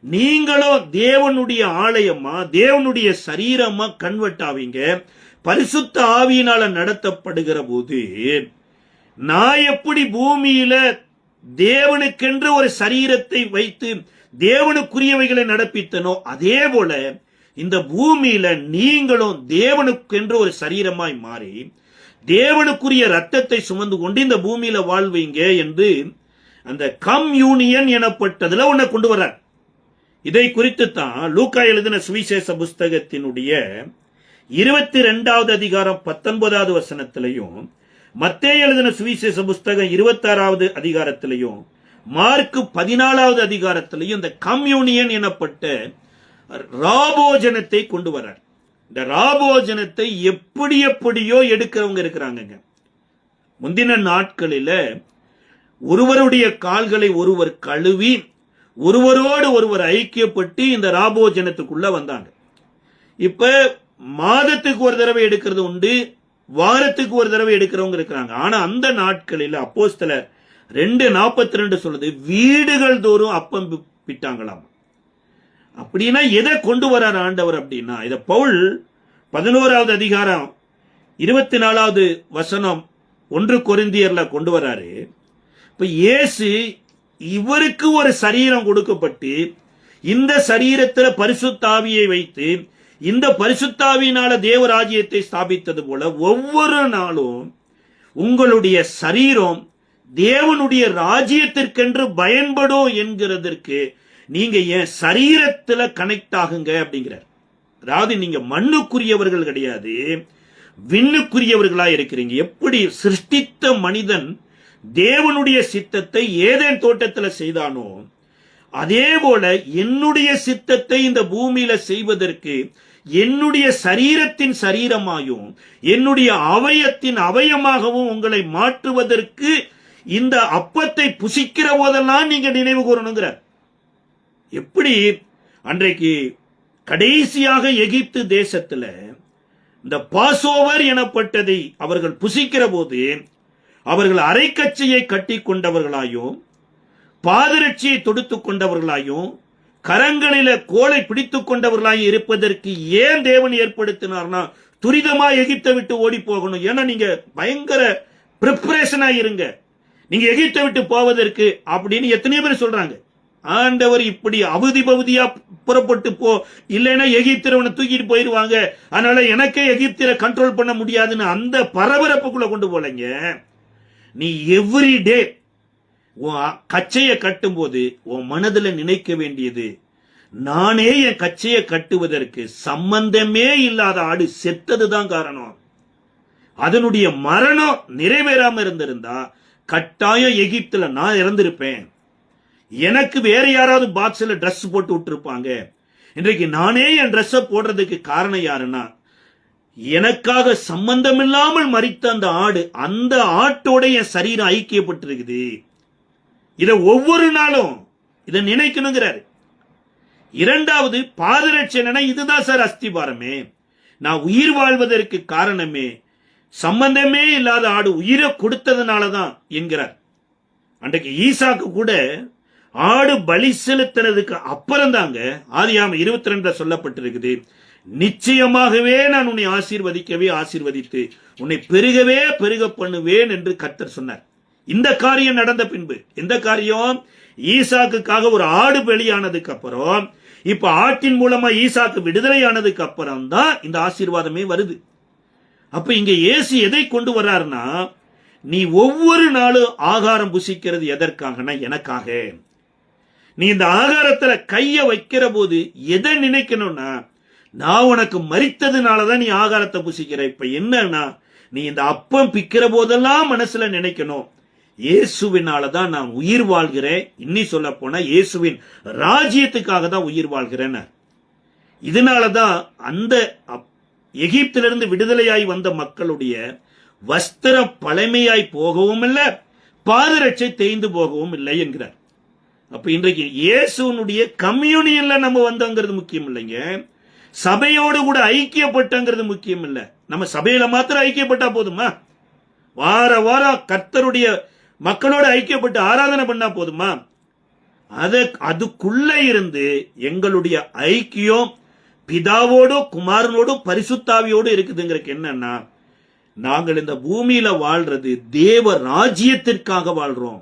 நீங்களும் தேவனுடைய ஆலயமா தேவனுடைய சரீரமா கன்வெர்ட் ஆவீங்க. பரிசுத்த ஆவியினால நடத்தப்படுகிற போது நான் எப்படி பூமியில தேவனுக்கென்று ஒரு சரீரத்தை வைத்து தேவனுக்குரியவைகளை நடப்பித்தனோ, அதே போல இந்த பூமியில நீங்களும் தேவனுக்கென்று ஒரு சரீரமாய் மாறி தேவனுக்குரிய ரத்தத்தை சுமந்து கொண்டு இந்த பூமியில வாழ்வீங்க என்று அந்த கம்யூனியன் எனப்பட்டதுல உன்னை கொண்டு வர்றார். இதை குறித்து தான் லூக்கா எழுதின சுவிசேஷ புஸ்தகத்தினுடைய 22வது அதிகாரம் 19வது வசனத்திலையும், மத்தேயு எழுதின சுவிசேஷ புஸ்தகம் 26வது அதிகாரத்திலையும், மார்க் 14வது அதிகாரத்திலையும் இந்த கம்யூனியன் எனப்பட்ட ராபோஜனத்தை கொண்டு வர்றார். இந்த ராபோஜனத்தை எப்படியோ எடுக்கிறவங்க இருக்கிறாங்க. முந்தின நாட்களில ஒருவருடைய கால்களை ஒருவர் கழுவி ஒருவரோடு ஒருவர் ஐக்கியப்பட்டு இந்த ராபோஜனத்துக்குள்ள வந்தாங்க. இப்ப மாதத்துக்கு ஒரு தடவை எடுக்கிறது உண்டு, வாரத்துக்கு ஒரு தடவை எடுக்கிறவங்க இருக்கிறாங்க. ஆனா அந்த நாட்களில் அப்போஸ்தலர் 2:42 சொல்லுது, வீடுகள் தோறும் அப்பம் பிட்டாங்களாம். அப்படின்னா எதை கொண்டு வரார் ஆண்டவர் அப்படின்னா, இத பவுல் 11வது அதிகாரம் 24வது வசனம் 1 கொரிந்தியர்ல கொண்டு வராரு. இப்ப இயேசு இவருக்கு ஒரு சரீரம் கொடுக்கப்பட்டு, இந்த சரீரத்துல பரிசுத்த ஆவியை வைத்து இந்த பரிசுத்தாவியினால தேவராஜ்யத்தை ஸ்தாபித்தது போல ஒவ்வொரு நாளும் உங்களுடைய சரீரம் தேவனுடைய ராஜ்யத்திற்கென்று பயன்படும் என்கிறதற்கு நீங்க என் சரீரத்துல கனெக்ட் ஆகுங்க அப்படிங்கிறார். அதாவது நீங்க மண்ணுக்குரியவர்கள் கிடையாது, விண்ணுக்குரியவர்களா இருக்கிறீங்க. எப்படி சிருஷ்டித்த மனிதன் தேவனுடைய சித்தத்தை ஏதேன் தோட்டத்துல செய்தானோ, அதே போல என்னுடைய சித்தத்தை இந்த பூமியில செய்வதற்கு என்னுடைய சரீரத்தின் சரீரமாயும் என்னுடைய அவயத்தின் அவயமாகவும் உங்களை மாற்றுவதற்கு இந்த அப்பத்தை புசிக்கிற போதெல்லாம் நீங்க நினைவு கூறணுங்கிற. எப்படி அன்றைக்கு கடைசியாக எகிப்து தேசத்துல இந்த பாசோவர் எனப்பட்டதை அவர்கள் புசிக்கிற போது அவர்கள் அரைக்கச்சையை கட்டி கொண்டவர்களாயும் பாதரட்சியை தொடுத்துக் கொண்டவர்களாயும் கரங்களில கோலை பிடித்துக் கொண்டவர்களாயும் இருப்பதற்கு ஏன் தேவன் ஏற்படுத்தினார்னா, துரிதமா எகிப்தை விட்டு ஓடி போகணும். ஏன்னா நீங்க பயங்கர பிரிப்பரேஷனா இருங்க, நீங்க எகிப்தை விட்டு போவதற்கு அப்படின்னு எத்தனையோ பேர் சொல்றாங்க. ஆண்டவர் இப்படி அவதி பகுதியா புறப்பட்டு போ, இல்லைன்னா எகிப்திரவனை தூக்கிட்டு போயிருவாங்க, அதனால எனக்கே எகிப்திர கண்ட்ரோல் பண்ண முடியாதுன்னு அந்த பரபரப்புக்குள்ள கொண்டு போலங்க. நீ எவ்ரி டே உன் கச்சையை கட்டும் போது உன் மனதில் நினைக்க வேண்டியது, நானே என் கச்சையை கட்டுவதற்கு சம்பந்தமே இல்லாத ஆடு செத்ததுதான் காரணம். அதனுடைய மரணம் நிறைவேறாம இருந்திருந்தா கட்டாயம் எகிப்துல நான் இறந்திருப்பேன். எனக்கு வேற யாராவது பாக்ஸ்ல ட்ரெஸ் போட்டு விட்டுருப்பாங்க. இன்றைக்கு நானே என் ட்ரெஸ்ஸை போடுறதுக்கு காரணம் யாருன்னா, எனக்காக சம்பந்தமில்லாமல் மரித்த அந்த ஆடு, அந்த ஆட்டோட என் சரீரம் ஐக்கியப்பட்டிருக்குது. இதை ஒவ்வொரு நாளும் இதை நினைக்கணுங்கிறாரு. இரண்டாவது பாதரட்சணை, இதுதான் சார் அஸ்திபாரமே. நான் உயிர் வாழ்வதற்கு காரணமே சம்பந்தமே இல்லாத ஆடு உயிரை கொடுத்ததுனாலதான் என்கிறார். அன்றைக்கு ஈசாக்கு கூட ஆடு பலி செலுத்தினதுக்கு அப்புறம் தாங்க ஆதியாகமம் 22 சொல்லப்பட்டிருக்குது, நிச்சயமாகவே நான் உன்னை ஆசீர்வதித்து உன்னை பெருகவே பெருக பண்ணுவேன் என்று கர்த்தர் சொன்னார். இந்த காரியம் நடந்த பின்பு, இந்த காரியம் ஈசாக்குக்காக ஒரு ஆடு பலியானதுக்கு அப்புறம், இப்ப ஆட்டின் மூலமா ஈசாக்கு விடுதலையானதுக்கு அப்புறம் தான் இந்த ஆசீர்வாதமே வருது. அப்ப இங்க இயேசு எதை கொண்டு வர்றாருன்னா, நீ ஒவ்வொரு நாளும் ஆகாரம் புசிக்கிறது எதற்காகனா எனக்காக. நீ இந்த ஆகாரத்துல கைய வைக்கிற போது எதை நினைக்கணும்னா, நான் உனக்கு மரித்ததுனாலதான் நீ ஆகாரத்தை புசிக்கிற. இப்ப என்னன்னா, நீ இந்த அப்பம் பிக்கிற போதெல்லாம் மனசுல நினைக்கணும், இயேசுவினாலதான் நான் உயிர் வாழ்கிறேன். இன்னி சொல்ல போனா இயேசுவின் ராஜ்யத்துக்காக தான் உயிர் வாழ்கிறேன். இதனாலதான் அந்த எகிப்திலிருந்து விடுதலையாய் வந்த மக்களுடைய வஸ்திரம் பழமையாய் போகவும் இல்லை, பாதரட்சை தேய்ந்து போகவும் இல்லை என்கிறார். அப்ப இன்றைக்கு இயேசுனுடைய கம்யூனியன்ல நம்ம வந்தோங்கிறது முக்கியம் இல்லைங்க, சபையோடு கூட ஐக்கியப்பட்டங்கிறது முக்கியம் இல்லை. நம்ம சபையில மாத்திரம் ஐக்கியப்பட்டா போதுமா? வார வாரம் கர்த்தருடைய மக்களோட ஐக்கியப்பட்டு ஆராதனை பண்ணா போதுமா? அதுக்குள்ள இருந்து எங்களுடைய ஐக்கியம் பிதாவோடு குமாரனோடு பரிசுத்தாவியோடு இருக்குதுங்கிறதுக்கு என்னன்னா, நாங்கள் இந்த பூமியில வாழ்றது தேவ ராஜ்யத்திற்காக வாழ்றோம்.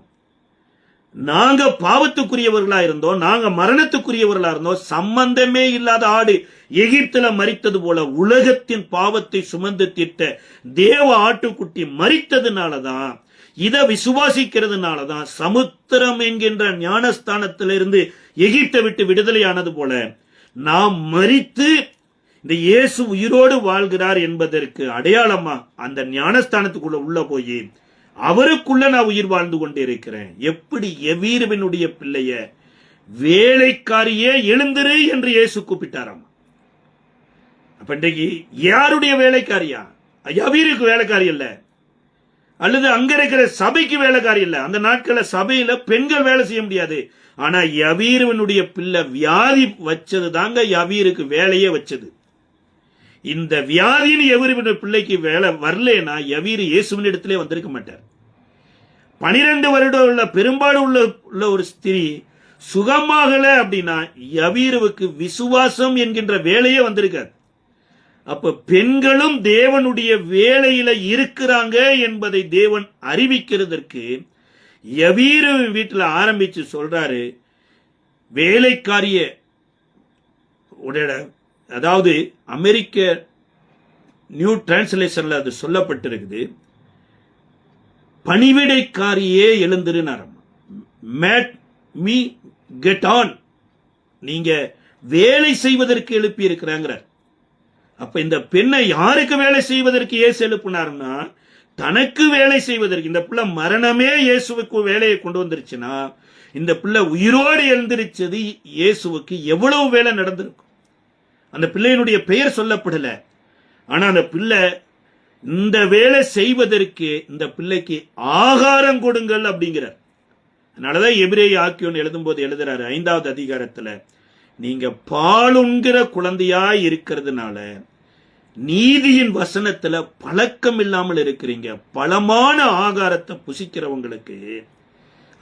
நாங்க பாவத்துக்குரியவர்களா இருந்தோம், நாங்க மரணத்துக்குரியவர்களா இருந்தோம். சம்பந்தமே இல்லாத ஆடு எகிப்துல மரித்தது போல உலகத்தின் பாவத்தை சுமந்து திட்ட தேவ ஆட்டுக்குட்டி மரித்ததுனாலதான், இதை விசுவாசிக்கிறதுனாலதான் சமுத்திரம் என்கின்ற ஞானஸ்தானத்திலிருந்து எகிப்தை விட்டு விடுதலையானது போல நாம் மரித்து இந்த இயேசு உயிரோடு வாழ்கிறார் என்பதற்கு அடையாளமா அந்த ஞானஸ்தானத்துக்குள்ள உள்ள போய் அவருக்குள்ள நான் உயிர் வாழ்ந்து கொண்டே இருக்கிறேன். எப்படி எவீருவினுடைய பிள்ளைய வேலைக்காரியே எழுந்திரு என்று இயேசு கூப்பிட்டாராம். அப்ப இன்றைக்கு யாருடைய வேலைக்காரியா? யவீருக்கு வேலைக்காரி இல்ல. அல்லது அங்க இருக்கிற சபைக்கு வேலைக்காரி இல்ல. அந்த நாட்கள சபையில பெண்கள் வேலை செய்ய முடியாது. ஆனா யவீருவனுடைய பிள்ளை வியாதி வச்சது தாங்க யவீருக்கு வேலையே வச்சது. இந்த வியாதியின் யவீருவனுடைய பிள்ளைக்கு வேலை வரலனா யவீரு இயேசுவின் இடத்திலே வந்திருக்க மாட்டார். 12 வருடம் உள்ள பெரும்பாடு உள்ள ஒரு ஸ்திரீ சுகமாகல அப்படின்னா யவீருவுக்கு விசுவாசம் என்கின்ற வேலையே வந்திருக்காது. அப்ப பெண்களும் தேவனுடைய வேலையில இருக்கிறாங்க என்பதை தேவன் அறிவிக்கிறதற்கு யவீரு வீட்டில் ஆரம்பிச்சு சொல்றாரு, வேலைக்காரிய அதாவது அமெரிக்க நியூ டிரான்ஸ்லேஷன்ல அது சொல்லப்பட்டிருக்குது, பணிவிடைக்காரியே எழுந்திருந்தார். மேட் மீ கெட் ஆன், நீங்க வேலை செய்வதற்கு எழுப்பி இருக்கிறாங்கிறார். அப்ப இந்த பெண்ணை யாருக்கு வேலை செய்வதற்கு இயேசு எழுப்பினார்னா தனக்கு வேலை செய்வதற்கு. இந்த பிள்ளை மரணமே இயேசுவுக்கு வேலையை கொண்டு வந்துருச்சுன்னா இந்த பிள்ளை உயிரோடு எழுந்திருச்சது இயேசுவுக்கு எவ்வளவு வேலை நடந்திருக்கும். அந்த பிள்ளையினுடைய பெயர் சொல்லப்படல. ஆனா அந்த பிள்ளை இந்த வேலை செய்வதற்கு இந்த பிள்ளைக்கு ஆகாரம் கொடுங்கள் அப்படிங்கிறார். அதனாலதான் எபிரேய ஆக்கியோன் எழுதும் போது எழுதுறாரு 5வது அதிகாரத்துல, நீங்க பாலுண்கிற குழந்தையாய் இருக்கிறதுனால நீதியின் வசனத்துல பழக்கம் இல்லாமல் இருக்கிறீங்க. பலமான ஆகாரத்தை புசிக்கிறவங்களுக்கு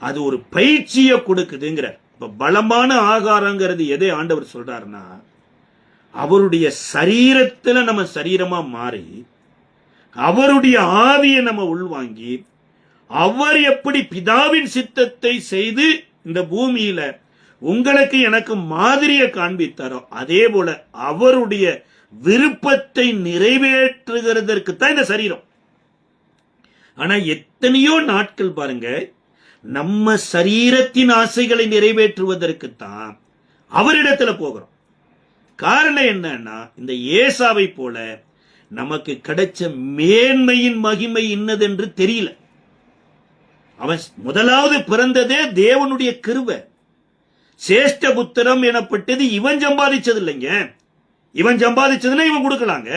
அது ஒரு பயிற்சியை கொடுக்குதுங்கிற. இப்ப பலமான ஆகாரங்கிறது எதை ஆண்டவர் சொல்றாருன்னா அவருடைய சரீரத்துல நம்ம சரீரமா மாறி அவருடைய ஆவியை நம்ம உள்வாங்கி அவர் எப்படி பிதாவின் சித்தத்தை செய்து இந்த பூமியில உங்களுக்கு எனக்கு மாதிரியை காண்பித்தாரோ அதே போல அவருடைய விருப்பத்தை நிறைவேற்றுகிறதற்கு தான் இந்த சரீரம். ஆனா எத்தனையோ நாட்கள் பாருங்க நம்ம சரீரத்தின் ஆசைகளை நிறைவேற்றுவதற்கு தான் அவரிடத்துல போகிறோம். காரணம் என்னன்னா இந்த ஏசாவை போல நமக்கு கிடைச்ச மேன்மையின் மகிமை இன்னதென்று தெரியல. அவன் முதலாவது பிறந்ததே தேவனுடைய கிருபை. சேஷ்ட புத்திரம் எனப்பட்டது இவன் சம்பாதிச்சது இல்லைங்க. இவன் சம்பாதிச்சதுன்னா இவன் கொடுக்கலாங்க,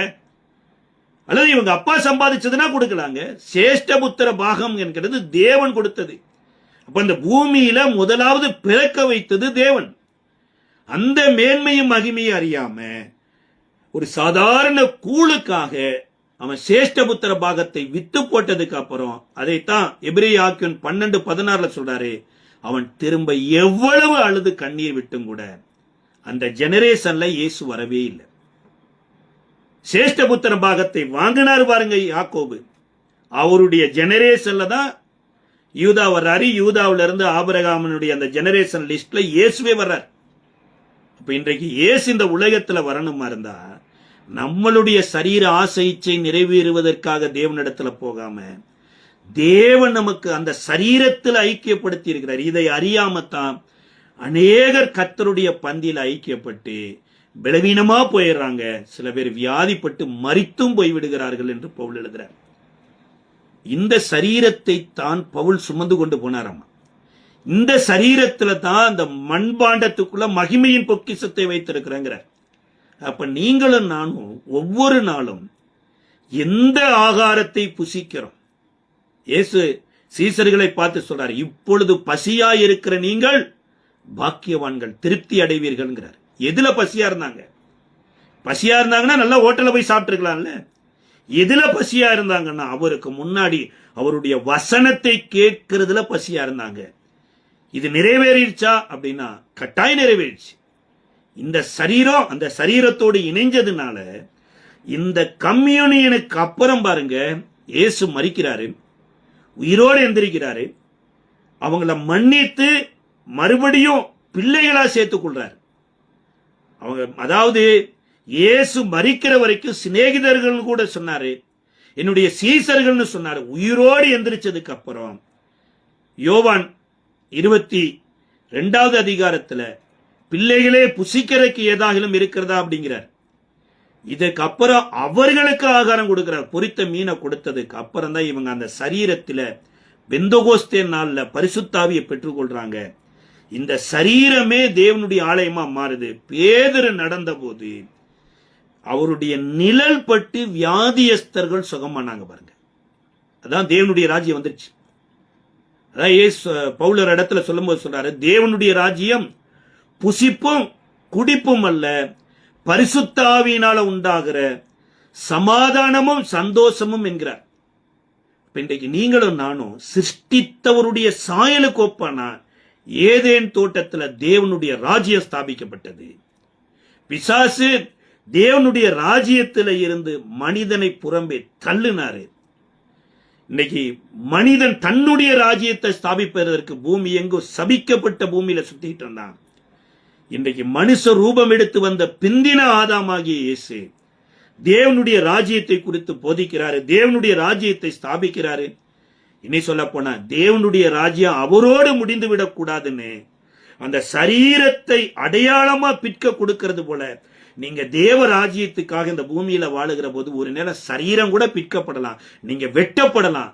அல்லது இவங்க அப்பா சம்பாதிச்சதுன்னா கொடுக்கலாங்க. சேஷ்ட புத்திர பாகம் என்கிறது தேவன் கொடுத்தது. அப்ப இந்த பூமியில முதலாவது பிறக்க வைத்தது தேவன். அந்த மேன்மையும் மகிமையும் அறியாம ஒரு சாதாரண கூழுக்காக அவன் சேஷ்டபுத்திர பாகத்தை வித்து போட்டதுக்கு அப்புறம் அதைத்தான் எபிரேய ஆக்கியோன் 12:16 சொல்றாரு, அவன் திரும்ப எவ்வளவு அழுது கண்ணீர் விட்டும் கூட அந்த ஜெனரேஷன்ல இயேசு வரவே இல்லை. சேஷ்டபுத்திர பாகத்தை வாங்கினார் பாருங்க யாக்கோபு, அவருடைய ஜெனரேஷன்ல தான் யூதா வர்றாரு. யூதாவில இருந்து ஆபிரகாமனுடைய அந்த ஜெனரேஷன் லிஸ்ட்ல இயேசுவே வர்றார். அப்ப இன்றைக்கு இயேசு இந்த உலகத்துல வரணுமா இருந்தா நம்மளுடைய சரீர ஆசை இச்சை நிறைவேறுவதற்காக தேவனிடத்துல போகாம தேவன் நமக்கு அந்த சரீரத்தில் ஐக்கியப்படுத்தி இருக்கிறார். இதை அறியாமத்தான் அநேகர் கர்த்தருடைய பந்தியில் ஐக்கியப்பட்டு பலவீனமா போயிடுறாங்க. சில பேர் வியாதிப்பட்டு மரித்தும் போய்விடுகிறார்கள் என்று பவுல் எழுதுறார். இந்த சரீரத்தை தான் பவுல் சுமந்து கொண்டு போனாராமா. இந்த சரீரத்துல தான் அந்த மண்பாண்டத்துக்குள்ள மகிமையின் பொக்கிஷத்தை வைத்திருக்கிறாங்கிறார். அப்ப நீங்களும் நானும் ஒவ்வொரு நாளும் எந்த ஆகாரத்தை புசிக்கிறோம்? இயேசு சீசர்களை பார்த்து சொல்றார், இப்பொழுது பசியா இருக்கிற நீங்கள் பாக்கியவான்கள், திருப்தி அடைவீர்கள். எதுல பசியா இருந்தாங்க? பசியா இருந்தாங்கன்னா நல்லா ஹோட்டல்ல போய் சாப்பிட்டு இருக்கலாம்ல. எதுல பசியா இருந்தாங்கன்னா அவருக்கு முன்னாடி அவருடைய வசனத்தை கேட்கிறதுல பசியா இருந்தாங்க. இது நிறைவேறிடுச்சா அப்படின்னா கட்டாயம் நிறைவேறிடுச்சு. இந்த சரீரம் அந்த சரீரத்தோடு இணைஞ்சதுனால இந்த கம்யூனியனுக்கு அப்புறம் பாருங்க இயேசு மரிக்கிறாரு, உயிரோடு எந்திரிக்கிறாரு, அவங்கள மன்னித்து மறுபடியும் பிள்ளைகளா சேர்த்துக் கொள்றாரு. அவங்க அதாவது இயேசு மரிக்கிற வரைக்கும் சிநேகிதர்கள் கூட சொன்னாரு, என்னுடைய சீசர்கள்னு சொன்னாரு. உயிரோடு எந்திரிச்சதுக்கு அப்புறம் யோவான் 22வது அதிகாரத்துல பிள்ளைகளே புசிக்கிறதுக்கு ஏதாகிலும் இருக்கிறதா அப்படிங்கிறார். இதுக்கு அப்புறம் அவர்களுக்கு ஆகாரம் கொடுக்கிறார். பொரித்த மீனை கொடுத்ததுக்கு அப்புறம் தான் இவங்க அந்த சரீரத்துல பெந்தகோஸ்தே நாள்ல பரிசுத்தாவியை பெற்றுக்கொள்றாங்க. இந்த சரீரமே தேவனுடைய ஆலயமா மாறுது. பேதுரு நடந்த போது அவருடைய நிழல் பட்டு வியாதியஸ்தர்கள் சுகமானாங்க பாருங்க. அதான் தேவனுடைய ராஜ்யம் வந்துருச்சு. அதான் பவுலர் இடத்துல சொல்லும்போது சொல்றாரு, தேவனுடைய ராஜ்யம் புசிப்பும் குடிப்பும் அல்ல, பரிசுத்த ஆவியினால உண்டாகிற சமாதானமும் சந்தோஷமும் என்கிறார். இன்றைக்கு நீங்களும் நானும் சிருஷ்டித்தவருடைய சாயலுக்கு ஒப்பானா ஏதேன் தோட்டத்துல தேவனுடைய ராஜ்யம் ஸ்தாபிக்கப்பட்டது. பிசாசு தேவனுடைய ராஜ்யத்துல இருந்து மனிதனை புறம்பே தள்ளினாரு. இன்னைக்கு மனிதன் தன்னுடைய ராஜ்யத்தை ஸ்தாபிப்பதற்கு பூமி எங்கும் சபிக்கப்பட்ட பூமியில சுத்திட்டு இருந்தான். இன்றைக்கு மனுஷ ரூபம் எடுத்து வந்த பிந்தின ஆதாமாகிய இயேசு தேவனுடைய ராஜ்யத்தை குறித்து போதிக்கிறாரு, தேவனுடைய ராஜ்யத்தை ஸ்தாபிக்கிறாரு. இனி சொல்ல போனா தேவனுடைய ராஜ்யம் அவரோடு முடிந்து விடக் கூடாதுன்னு அந்த சரீரத்தை அடையாளமா பிற்க கொடுக்கிறது போல நீங்க தேவ ராஜ்யத்துக்காக இந்த பூமியில வாழுகிற போது ஒரு நேரம் சரீரம் கூட பிற்கப்படலாம், நீங்க வெட்டப்படலாம்,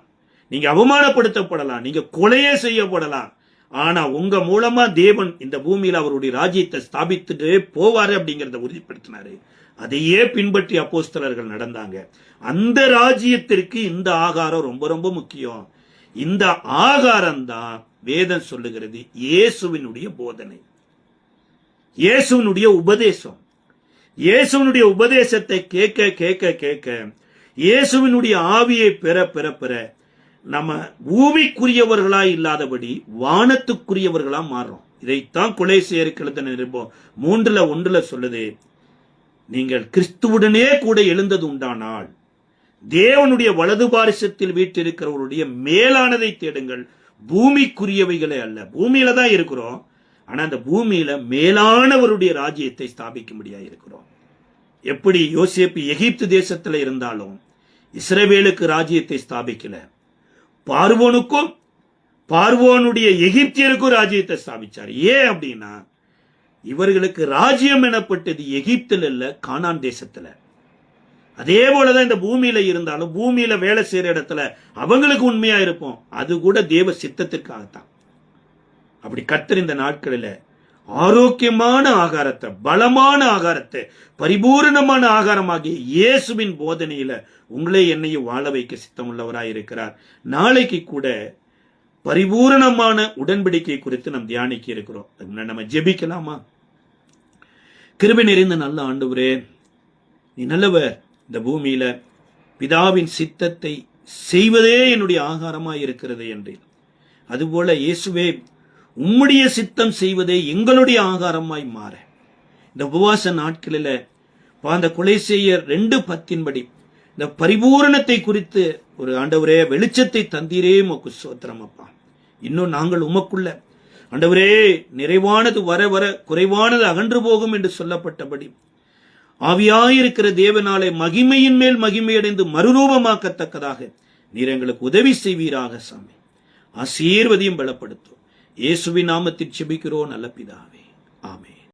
நீங்க அவமானப்படுத்தப்படலாம், நீங்க கொலையே செய்யப்படலாம். ஆனா உங்க மூலமா தேவன் இந்த பூமியில அவருடைய ராஜ்யத்தை ஸ்தாபித்துட்டு போவாரு அப்படிங்கறத உறுதிப்படுத்தினாரு. அதையே பின்பற்றி அப்போஸ்தலர்கள் நடந்தாங்க. அந்த ராஜ்யத்திற்கு இந்த ஆகாரம் ரொம்ப ரொம்ப முக்கியம். இந்த ஆகாரம் தான் வேதம் சொல்லுகிறது இயேசுவினுடைய போதனை, இயேசுவினுடைய உபதேசம். இயேசுவினுடைய உபதேசத்தை கேட்க கேட்க கேட்க இயேசுவினுடைய ஆவியை பெற பெற பெற நம்ம பூமிக்குரியவர்களா இல்லாதபடி வானத்துக்குரியவர்களா மாறுறோம். இதைத்தான் கொலேசியருக்கு எழுதின நிருபம் 3:1 சொல்லுது, நீங்கள் கிறிஸ்துவுடனே கூட எழுந்தது உண்டானால் தேவனுடைய வலது பாரிசத்தில் வீட்டிருக்கிறவருடைய மேலானதை தேடுங்கள், பூமிக்குரியவைகளே அல்ல. பூமியில தான் இருக்கிறோம், ஆனா அந்த பூமியில மேலானவருடைய ராஜ்யத்தை ஸ்தாபிக்க முடியாது இருக்கிறோம். எப்படி யோசேப்பு எகிப்து தேசத்துல இருந்தாலும் இஸ்ரவேலுக்கு ராஜ்யத்தை ஸ்தாபிக்கல, பார்வோனுக்கும் பார்வோனுடைய எகிப்தியருக்கும் ராஜ்யத்தை ஸ்தாபிச்சார். ஏன் அப்படின்னா இவர்களுக்கு ராஜ்யம் எனப்பட்டது எகிப்தில் இல்ல, கானான் தேசத்துல. அதே போலதான் இந்த பூமியில இருந்தாலும் பூமியில வேலை செய்யற இடத்துல அவங்களுக்கு உண்மையா இருப்போம், அது கூட தேவ சித்தத்திற்காகத்தான். அப்படி கர்த்தர் இந்த நாட்களில் ஆரோக்கியமான ஆகாரத்தை, பலமான ஆகாரத்தை, பரிபூரணமான ஆகாரமாகிய இயேசுவின் போதனையில உங்களே என்னையும் வாழ வைக்க சித்தமுள்ளவராய் இருக்கிறார். நாளைக்கு கூட பரிபூரணமான உடன்படிக்கை குறித்து நாம் தியானிக்க இருக்கிறோம். நம்ம ஜெபிக்கலாமா? கிருபை நிறைந்த நல்ல ஆண்டவரே, நீ நல்லவர். இந்த பூமியில பிதாவின் சித்தத்தை செய்வதே என்னுடைய ஆகாரமாய் இருக்கிறது என்றேன். அதுபோல இயேசுவே, உம்முடைய சித்தம் செய்வதே எங்களுடைய ஆகாரமாய் மாற இந்த உபவாச நாட்களில் அந்த கொலேசியர் 2:10 இந்த பரிபூரணத்தை குறித்து ஒரு ஆண்டவரே வெளிச்சத்தை தந்தீரே, உமக்கு ஸ்தோத்திரம் அப்பா. இன்னும் நாங்கள் உமக்குள்ள ஆண்டவரே நிறைவானது வர வர குறைவானது அகன்று போகும் என்று சொல்லப்பட்டபடி ஆவியாயிருக்கிற தேவனாலே மகிமையின் மேல் மகிமையடைந்து மறுரூபமாக்கத்தக்கதாக நீர் எங்களுக்கு உதவி செய்வீராக சாமி. ஆசீர்வதியும் பலப்படுத்தும். இயேசுவின் நாமத்தில் ஜெபிக்கிறோம் நல்ல பிதாவே, ஆமென்.